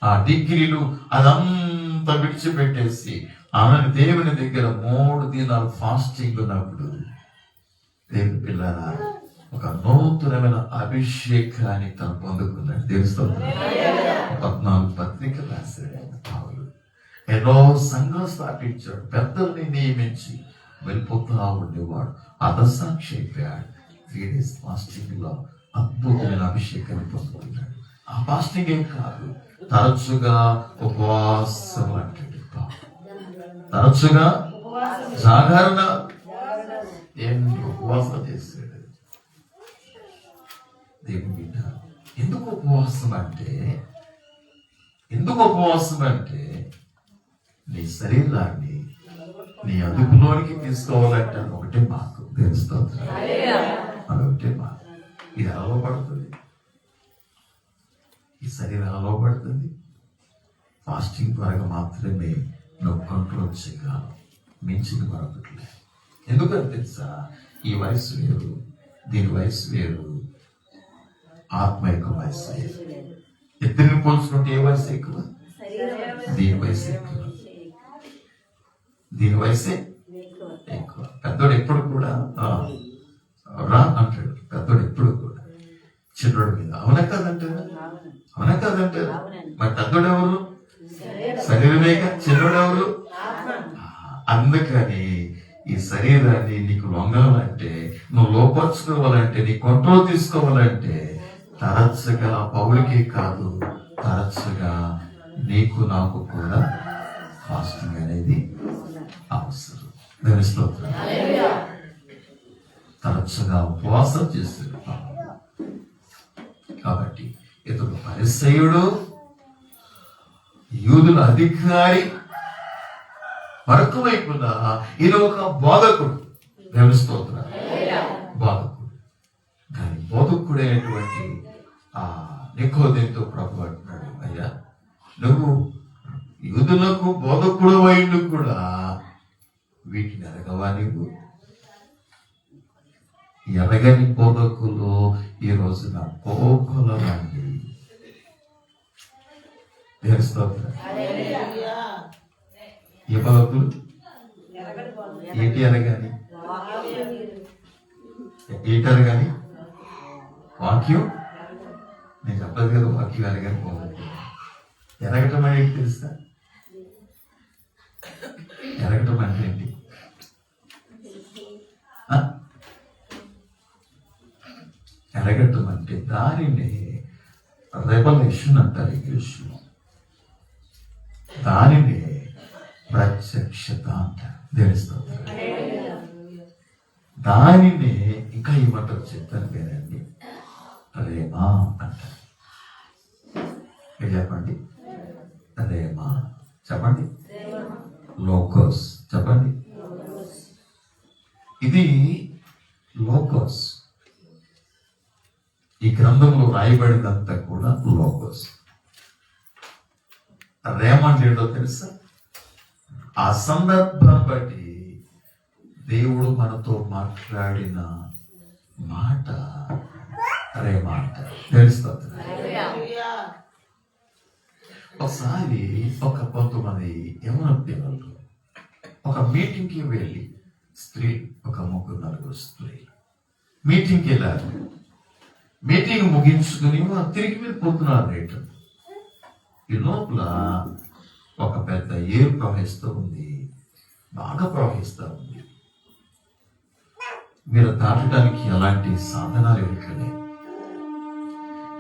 ఆ డిగ్రీలు అదంతా విడిచిపెట్టేసి ఆమె దేవుని దగ్గర 3 దినాలు ఫాస్టింగ్ ఉన్నప్పుడు, దేవుని పిల్లల ఒక నూతనమైన అభిషేకాన్ని తను పొందుకున్నాడు. దేవుని స్తోత్రం. 14 పత్రికలు రాశాడు పౌలు. ఎన్నో సంఘాలు స్థాపించాడు, పెద్దల్ని నియమించి వెళ్ళిపోతా ఉండేవాడు. అదసాక్షి అయిపోయాడు. 3 days ఫాస్టింగ్ లో అద్భుతమైన అభిషేకాన్ని పొందుకున్నాడు. ఆ ఫాస్టింగ్ ఏం కాదు, తరచుగా ఉపవాసం అంటాడు. తరచుగా జాగరణ, ఏంటి ఉపవాసం చేశాడు. దేవుని బిడ్డ, ఎందుకు ఉపవాసం అంటే నీ శరీరాన్ని నీ అదుపులోనికి తీసుకోవాలంటే ఒకటే మార్గం. దేవుని స్తోత్రం. అదొకటే మార్గం. ఇది ఎలా పడుతుంది? ఈ శరీరం ఎలా పడుతుంది? ఫాస్టింగ్ ద్వారా మాత్రమే నువ్వు కంట్రోల్ చేయగలవు, మించింది మరొకట్లే. ఎందుకంటే తెలుసా, ఈ వయసు వేరు, దీని వయసు వేరు, ఆత్మ యొక్క వయసు వేరు. ఇద్దరిని పోల్చుకుంటే ఏ వయసు ఎక్కువ? దీని వయసు ఎక్కువ. దీని వయసే ఎక్కువ. పెద్దోడు ఎప్పుడు కూడా రా అంటాడు. పెద్దోడు ఎప్పుడు కూడా చిన్నోడు మీద అవునా కాదంటారు, అవునా కాదంటారు. మరి పెద్దోడు ఎవరు? శరీరమే. చిన్నోడు ఎవరు? అందుకని ఈ శరీరాన్ని నీకు లొంగాలంటే, నువ్వు లోపరుచుకోవాలంటే, నీ కంట్రోల్ తీసుకోవాలంటే తరచుగా పౌలకి కాదు, తరచుగా నీకు నాకు కూడా ఫాస్టింగ్ అనేది అవసరం. దేవుని స్తోత్రం. తరచుగా ఉపవాసం చేస్తాడు. కాబట్టి ఇతడు పరిసయ్యుడు, యూదుల అధికారి, మరొక వైపున ఈయన ఒక బోధకుడు. దేవుని స్తోత్రం. బోధకుడు. కానీ బోధకుడైనటువంటి ఆ నికోదేముతో ప్రభు అంటున్నాడు, అయ్యా నువ్వు యూదులకు బోధకుడు అయిండు కూడా వీటిని ఎరగవా? నువ్వు ఎరగని బోధకులు ఈ రోజున కోకులండి. ఏ బోధకులు? ఏంటి ఎరగని? ఏంటి ఎరగని? వాక్యం. నేను చెప్పలేదు కదా వాక్యం ఎరగని బోధకులు. ఎరగటం అనేది తెలుసా? ఎరగటం అంటే ఏంటి? ఎరగటం అంటే దానిని రెవల్యూషన్ అంటారు ఇంగ్లీష్లో. దానిని ప్రత్యక్షత అంటారు. తెలుస్తుంది. దానిని ఇంకా ఏమంటారు చెప్తాను పేరండి, ప్రేమ అంటారు. చెప్పండి, ప్రేమ చెప్పండి. లోకోస్ చెప్పండి. ఇది లోకోస్. రాయబడినంతా కూడా లోగోస్. రేమండ్ ఏంటో తెలుసా? ఆ సందర్భాన్ని బట్టి దేవుడు మనతో మాట్లాడిన మాట రేమాట తెలుస్తుంది. ఒకసారి కొంతమంది యవనస్తులు ఒక మీటింగ్కి వెళ్ళి, స్త్రీ ఒక 3-4 స్త్రీలు మీటింగ్కి వెళ్ళారు. మీటింగ్ ముగించుకుని తిరిగి వెళ్ళిపోతున్నారు. రేటు ఈ లోపల ఒక పెద్ద ఏరు ప్రవహిస్తూ ఉంది, బాగా ప్రవహిస్తూ ఉంది. మీరు దాటడానికి ఎలాంటి సాధనాలు ఎదుర్కొలేవు.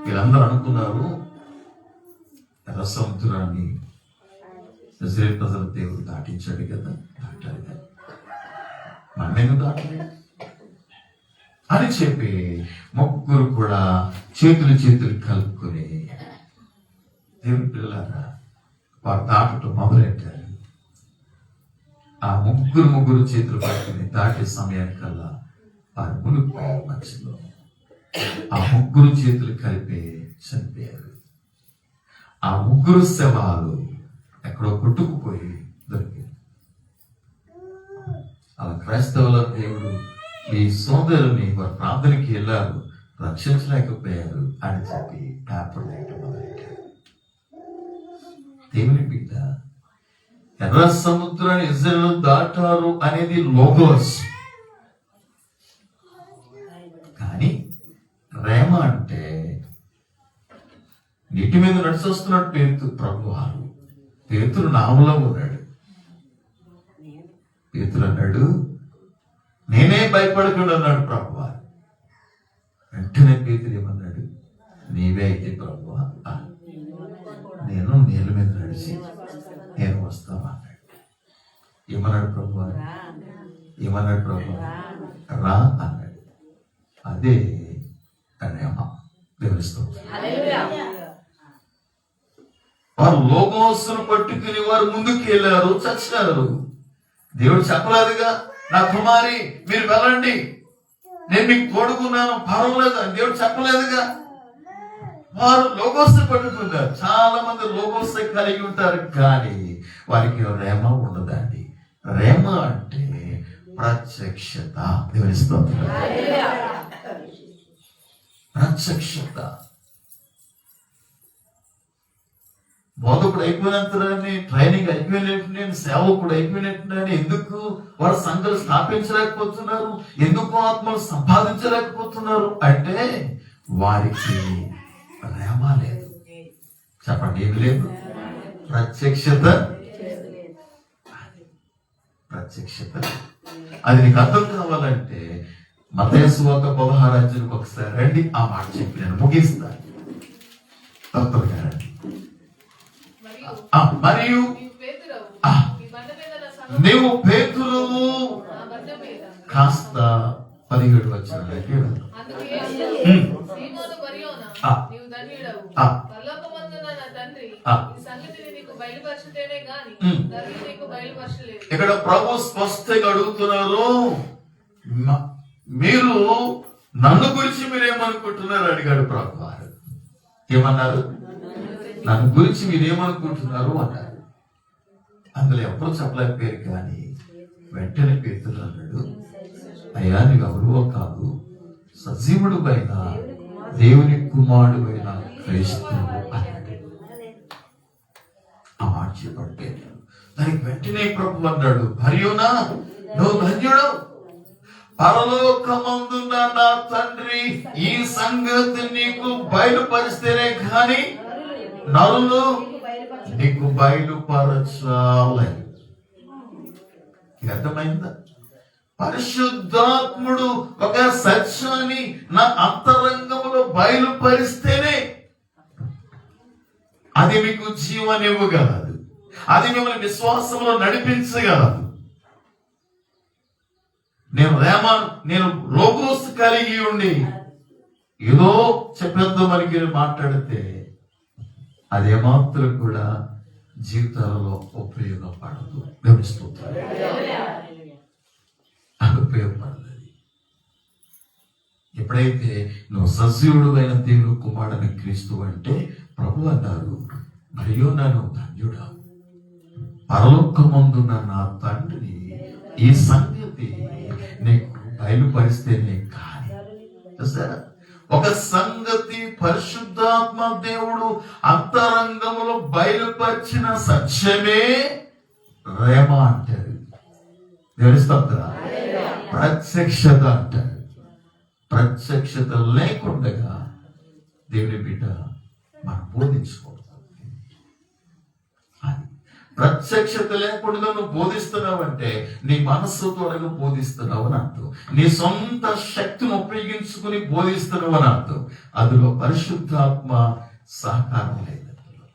వీళ్ళందరూ అనుకున్నారు ఎర్ర సముద్రాన్ని ఇశ్రాయేలు ప్రజల దేవుడు దాటించాడు కదా, దాటాలి కదా, మనమేను దాటలేదు అని చెప్పి ముగ్గురు కూడా చేతులు కలుపుకొని దేవుని పిల్లలారా వారు దాటటం మొదలెట్టారు. ఆ ముగ్గురు చేతులు పట్టుకుని దాటే సమయానికల్లా వారు మునిగిపోయారు. మధ్యలో ఆ 3 చేతులు కలిపి చనిపోయారు. ఆ 3 శవాలు ఎక్కడో కొట్టుకుపోయి దొరికారు. అలా క్రైస్తవుల దేవుడు ఈ సోదరుని వారు ప్రార్థనకి వెళ్ళారు, రక్షించలేకపోయారు అని చెప్పి పేపర్ వేయటం మొదలెట్టారు. దేవుని బిడ్డ, ఎర్ర సముద్రాన్ని ఇశ్రాయేలు దాటారు అనేది లోగోస్. కానీ రేమ అంటే నీటి మీద నడిచొస్తున్నట్టు పేతురు ప్రభువారు. పేతురు నామలో ఉన్నాడు. పేతురు అన్నాడు, నేనే భయపడకుండా అన్నాడు ప్రభువారు. వెంటనే పేతురు ఏమన్నాడు, నీవే అయితే ప్రభువా, నేను నీళ్ళ మీద నడిచి నేను వస్తాను అన్నాడు. ఏమన్నాడు ప్రభువారు? రా అన్నాడు. అదే రేమ. వివరిస్తాం. వారు లోగోసును పట్టుకుని వారు ముందుకు వెళ్ళారు, చచ్చారు. దేవుడు చెప్పలేదుగా, నా కుమారి మీరు వెళ్ళండి, నేను మీకు తోడుకున్నాను, పర్వాలేదు అని దేవుడు చెప్పలేదుగా. వారు లోగోస్ని పట్టుకున్నారు. చాలా మంది లోగోస్ కలిగి ఉంటారు, కానీ వారికి రేమ ఉండదండి. రేమ అంటే ప్రత్యక్షత. వివరిస్తాం. ప్రత్యక్షత. బోధకుడు అయిపోయినంతనే, ట్రైనింగ్ అయిపోయినట్టు, సేవకుడు అయిపోయినట్టు ఎందుకు వారు సంఘాలు స్థాపించలేకపోతున్నారు, ఎందుకు ఆత్మలు సంపాదించలేకపోతున్నారు అంటే వారికి రేమ లేదు. చెప్పండి, ఏమి లేదు? ప్రత్యక్షత. అది నీకు అర్థం కావాలంటే మత్తయి సువార్త 16 ఒకసారి రండి, ఆ మాట చెప్పి నేను ముగిస్తాను. తప్పగా రండి. మరియు నీవు పేతురువు కాస్త 17 వచ్చాడు. ఇక్కడ ప్రభు స్పష్టంగా అడుగుతున్నారు, మీరు నన్ను గురించి మీరేమనుకుంటున్నారు అడిగాడు ప్రభు వారు. ఏమన్నారు? నన్ను గురించి మీరేమనుకుంటున్నారు అన్నారు. అందులో ఎవరో చెప్పలేకపోయారు. కానీ వెంటనే పేతురు అన్నాడు, అయ్యా నీకు ఎవరో కాదు, సజీవుడు పైన దేవుని కుమారుడు అయిన క్రీస్తువు అన్నాడు. ఆ మాట చెప్పాడు. దానికి వెంటనే ప్రభు అన్నాడు, మరియునా నువ్వు ధన్యుడు, పరలోకమందున్న నా తండ్రి ఈ సంగతి నీకు బయలుపరిస్తేనే కానీ నరులు నీకు బయలుపరచాలి. అర్థమైందా? పరిశుద్ధాత్ముడు ఒక సత్యాన్ని నా అంతరంగంలో బయలుపరిస్తేనే అది మీకు జీవనివ్వగలదు, అది మిమ్మల్ని విశ్వాసంలో నడిపించగలదు. నేను లోగోస్ కలిగి ఉండి ఏదో చెప్పేద్దామని మాట్లాడితే అదేమాత్రం కూడా జీవితాలలో ఉపయోగపడదు. గమనిస్తుంటారు, అది ఉపయోగపడదు. ఎప్పుడైతే నువ్వు సజీవుడు అయిన దేవుడు కుమారుని క్రీస్తు అంటే ప్రభు అన్నారు, మరియు నన్ను ధన్యుడా, పరలోకమందున్న నా తండ్రి ఈ సంగతి నీకు బయలుపరిస్తేనే కానీ. చూసారా, ఒక సంగతి పరిశుద్ధాత్మ దేవుడు అంతరంగంలో బయలుపరిచిన సత్యమే రేమ అంటారు. తెలుస్తుందా? ప్రత్యక్షత అంటారు. ప్రత్యక్షత లేకుండా దేవుని బిడ్డ మనం బోధించుకోవాలి. అది ప్రత్యక్షత లేకుండా నువ్వు బోధిస్తున్నావంటే నీ మనస్సుతో బోధిస్తున్నావు అని అర్థం. నీ సొంత శక్తిని ఉపయోగించుకుని బోధిస్తున్నావు అని అర్థం. అందులో పరిశుద్ధాత్మ సహకారం లేదు, అందులో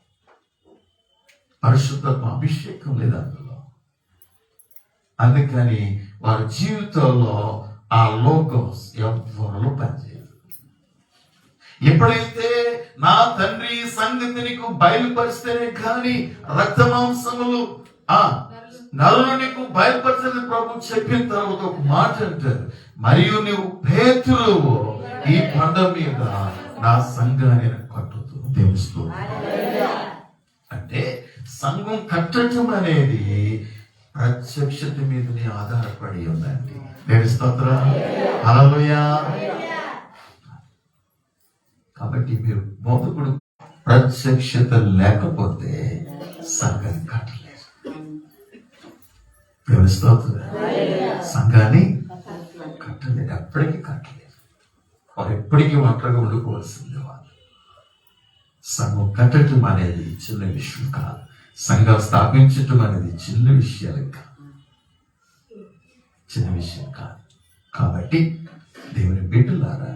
పరిశుద్ధాత్మ అభిషేకం లేదు అందులో. అందుకని వారి జీవితంలో ఆ లోగోస్ ఎవరిలో పనిచేయదు. ఎప్పుడైతే నా తండ్రి సంగతి నీకు బయలుపరిస్తేనే కానీ రక్త మాంసములు నరులు నీకు బయలుపరిచేది ప్రభు చెప్పిన తర్వాత ఒక మాట అంటారు, మరియు నువ్వు పేతురువు ఈ కొండ మీద నా సంఘాన్ని కట్టుతూ తెలుస్తూ. అంటే సంఘం కట్టడం అనేది ప్రత్యక్షత మీదనే ఆధారపడి ఉందండి. దేవుని స్తోత్రం, హల్లెలూయా. కాబట్టి మీరు బోధకుడు ప్రత్యక్షత లేకపోతే సంఘాన్ని కట్టలేదు. దేవుని స్తోత్రం, సంఘాన్ని కట్టలేదు, ఎప్పటికీ కట్టలేదు. వారు ఎప్పటికీ ఒంటరిగా ఉండుకోవాల్సింది. వాళ్ళు సంఘం కట్టడం అనేది చిన్న విషయం కాదు. సంఘం స్థాపించటం అనేది చిన్న విషయాలు కాదు, చిన్న విషయం కాదు. కాబట్టి దేవుని బిడ్డలారా,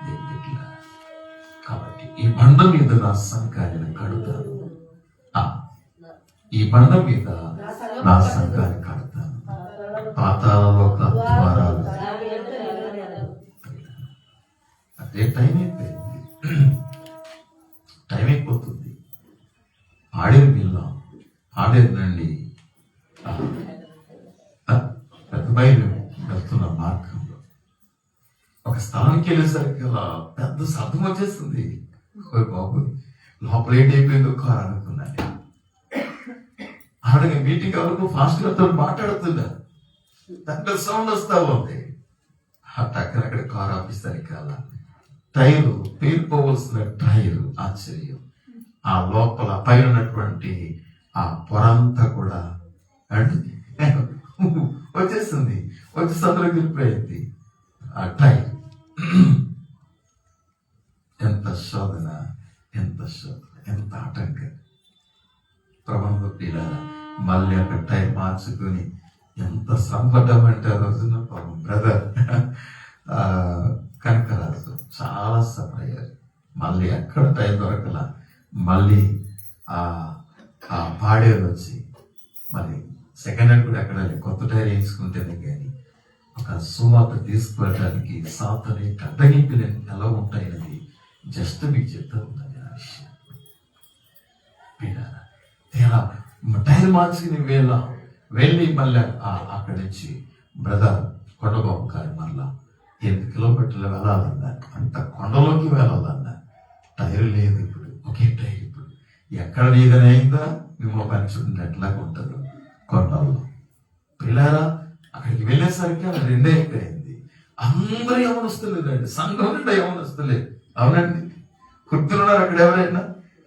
దేవుని బిడ్డలారా, కాబట్టి ఈ బండ మీద నా సంఘాన్ని కడుతాను. ఈ బండ మీద నా సంఘాన్ని కడతాను. పాతాళలోక ద్వారాలు. అదే టైం అయిపోయింది, టైం అయిపోతుంది. ఆడేరు వీళ్ళం, ఆడేరునండి పెద్ద బయలు వెళ్తున్న మార్గంలో ఒక స్థలానికి వెళ్ళేసరికి అలా పెద్ద శబ్దం వచ్చేస్తుంది. బాబు లోపల ఏంటైపోయిందో కారు అనుకున్నాను. ఆడగా మీటింగ్ వరకు ఫాస్ట్ గా మాట్లాడుతున్నా, పెద్ద సౌండ్ వస్తా ఉంది. అక్కడ కారు ఆపిస్తానికి అలా టైరు పేరుకోవలసిన టైరు. ఆశ్చర్యం, ఆ లోపల పైన ఉన్నటువంటి ఆ పొరంతా కూడా వచ్చేస్తుంది, వచ్చి సందులో వెళ్ళిపోయింది ఆ టైర్. ఎంత శోధన, ఎంత శోధన, ఎంత ఆటంకం. ప్రబంధ పిల్లల మళ్ళీ అక్కడ టైర్ మార్చుకుని ఎంత శ్రమపడ్డామంటే ఆ రోజున పాపం బ్రదర్ కనకరాజు చాలా సఫర్ అయ్యారు. మళ్ళీ ఎక్కడ టైర్ దొరకల. మళ్ళీ ఆ పాడేరు వచ్చి మళ్ళీ సెకండ్ హ్యాండ్ కూడా ఎక్కడ కొత్త టైర్ వేయించుకుంటేనే కానీ ఒక సువాత తీసుకువెళ్ళడానికి సాతని కట్టగింపులు ఎలా ఉంటాయనేది జస్ట్ మీకు చెప్తా ఉన్నది ఆ విషయం. తీరా టైర్ మార్చుకుని వెళ్ళి మళ్ళీ అక్కడి నుంచి బ్రదర్ కొండబాబు గారు మళ్ళా 8 కిలోమీటర్లు వెళ్ళాలన్నా, అంత కొండలోకి వెళ్ళాలన్నా టైర్ లేదు. ఇప్పుడు ఒకే టైర్. ఇప్పుడు ఎక్కడ ఏదైనా అయిందా మేము పని చూడండి ఎట్లాగా ఉంటారు కొండల్లో. పిల్లారా అక్కడికి వెళ్ళేసరికి అది 2 అయిపోయింది. అందరూ యవనొస్తలేదండి, సంఘం నుండి యవనొస్తలేదు. అవునండి, వృద్ధులున్నారు అక్కడ ఎవరైనా?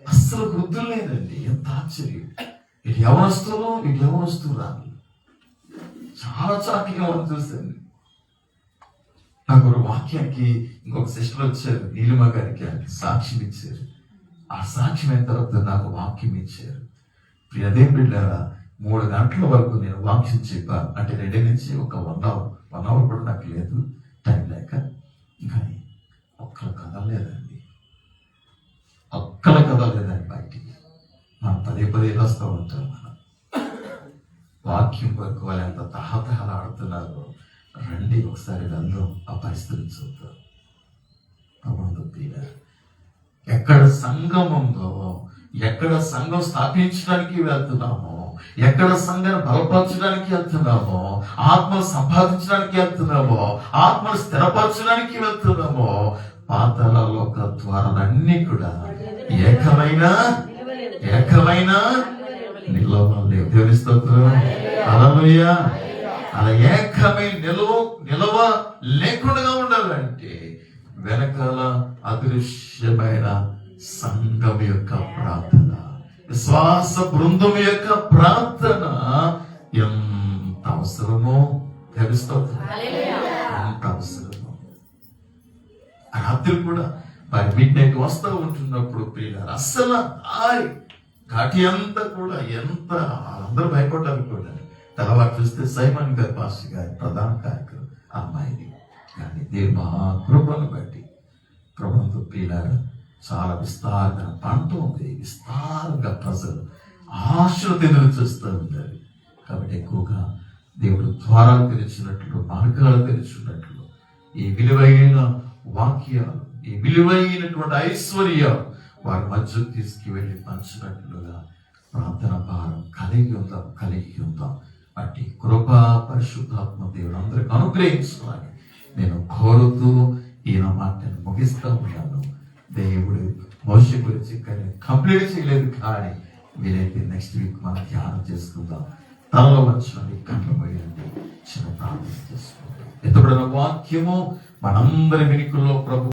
అస్సలు వృద్ధులు లేదండి. ఎంత ఆశ్చర్యం. ఇటు యవనొస్తులు, ఇటు యవనొస్తూ రాదు. చాలా చాటిగా మనం చూస్తుంది. నాకు ఒక వాక్యానికి ఇంకొక సిస్టర్ వచ్చారు, నీలిమ గారికి సాక్ష్యం ఇచ్చారు. ఆ సాక్ష్యం అయిన తర్వాత నాకు వాక్యం ఇచ్చారు. ప్రియదే బిడ్డారా, 3 గంటల వరకు నేను వాక్యం చెప్పాను. అంటే 2 నుంచి ఒక 1 అవర్ కూడా నాకు లేదు, టైం లేక. కానీ ఒక్కరు కదలేదండి, ఒక్కరు కదలేదండి బయటికి. మనం పదే వస్తూ ఉంటాం. మనం వాక్యం వరకు వాళ్ళు ఎంత తహతహలు ఆడుతున్నారో రండి ఒకసారి వెళ్దాం, ఆ పరిస్థితి చూద్దాం. ఎక్కడ సంఘం ఉందో, ఎక్కడ సంఘం స్థాపించడానికి వెళ్తున్నామో ఎక్కడ సంఘాన్ని బలపరచడానికి వెళ్తున్నామో, ఆత్మను సంపాదించడానికి వెళ్తున్నామో, ఆత్మను స్థిరపరచడానికి వెళ్తున్నామో, పాతాళలోక ద్వారాలన్నీ కూడా ఏకమైన నిలవలేవు. దేవుని స్తోత్రం. హల్లెలూయా. అలా ఏకమై నిలవ లేకుండా ఉండాలంటే వెనకాల అదృశ్యమైన సంఘం యొక్క ప్రార్థన, విశ్వాస బృందం యొక్క ప్రార్థన ఎంత అవసరమో తెలుస్తుంది. ఎంత అవసరమో. రాత్రి కూడా మరి మిడ్ నైట్ వస్తూ ఉంటున్నప్పుడు ప్రియులారా, అస్సలు ఘాటి అంతా కూడా ఎంత అందరూ భయపడ్డారు కూడా. తర్వాత చూస్తే సైమన్ గారి పాస్టర్ గారి ప్రధాన కార్యక్రమం అమ్మాయిది. కానీ దేవ కృపను బట్టి ప్రభుత్వ ప్రియులారా చాలా విస్తారంగా పంట ఉంది. విస్తారంగా ప్రజలు ఆశలు ఎదురు చూస్తూ ఉంటారు. కాబట్టి ఎక్కువగా దేవుడు ద్వారాలు తెరిచినట్లు, మార్గాలు తెరిచినట్లు ఈ విలువైన వాక్యాలు, ఈ విలువైనటువంటి ఐశ్వర్యాలు వారి మధ్యకు తీసుకువెళ్ళి పంచినట్లుగా ప్రార్థన భారం కలిగి ఉందాం. అట్టి కృపా పరిశుద్ధాత్మ దేవుడు అందరికి అనుగ్రహించాలని నేను కోరుతూ ఈయన మాటను ముగిస్తూ ఉన్నాను. దేవుడు మోషే గురించి కంప్లీట్ చేయలేదు, కానీ వీలైతే నెక్స్ట్ వీక్ మనం ధ్యానం చేసుకుందాం. తలలో వచ్చి కంట్లో పోయండి, చిన్న ప్రార్థన చేసుకుందాం. ఎత్తబడిన వాక్యము మనందరి వెనుకల్లో ప్రభు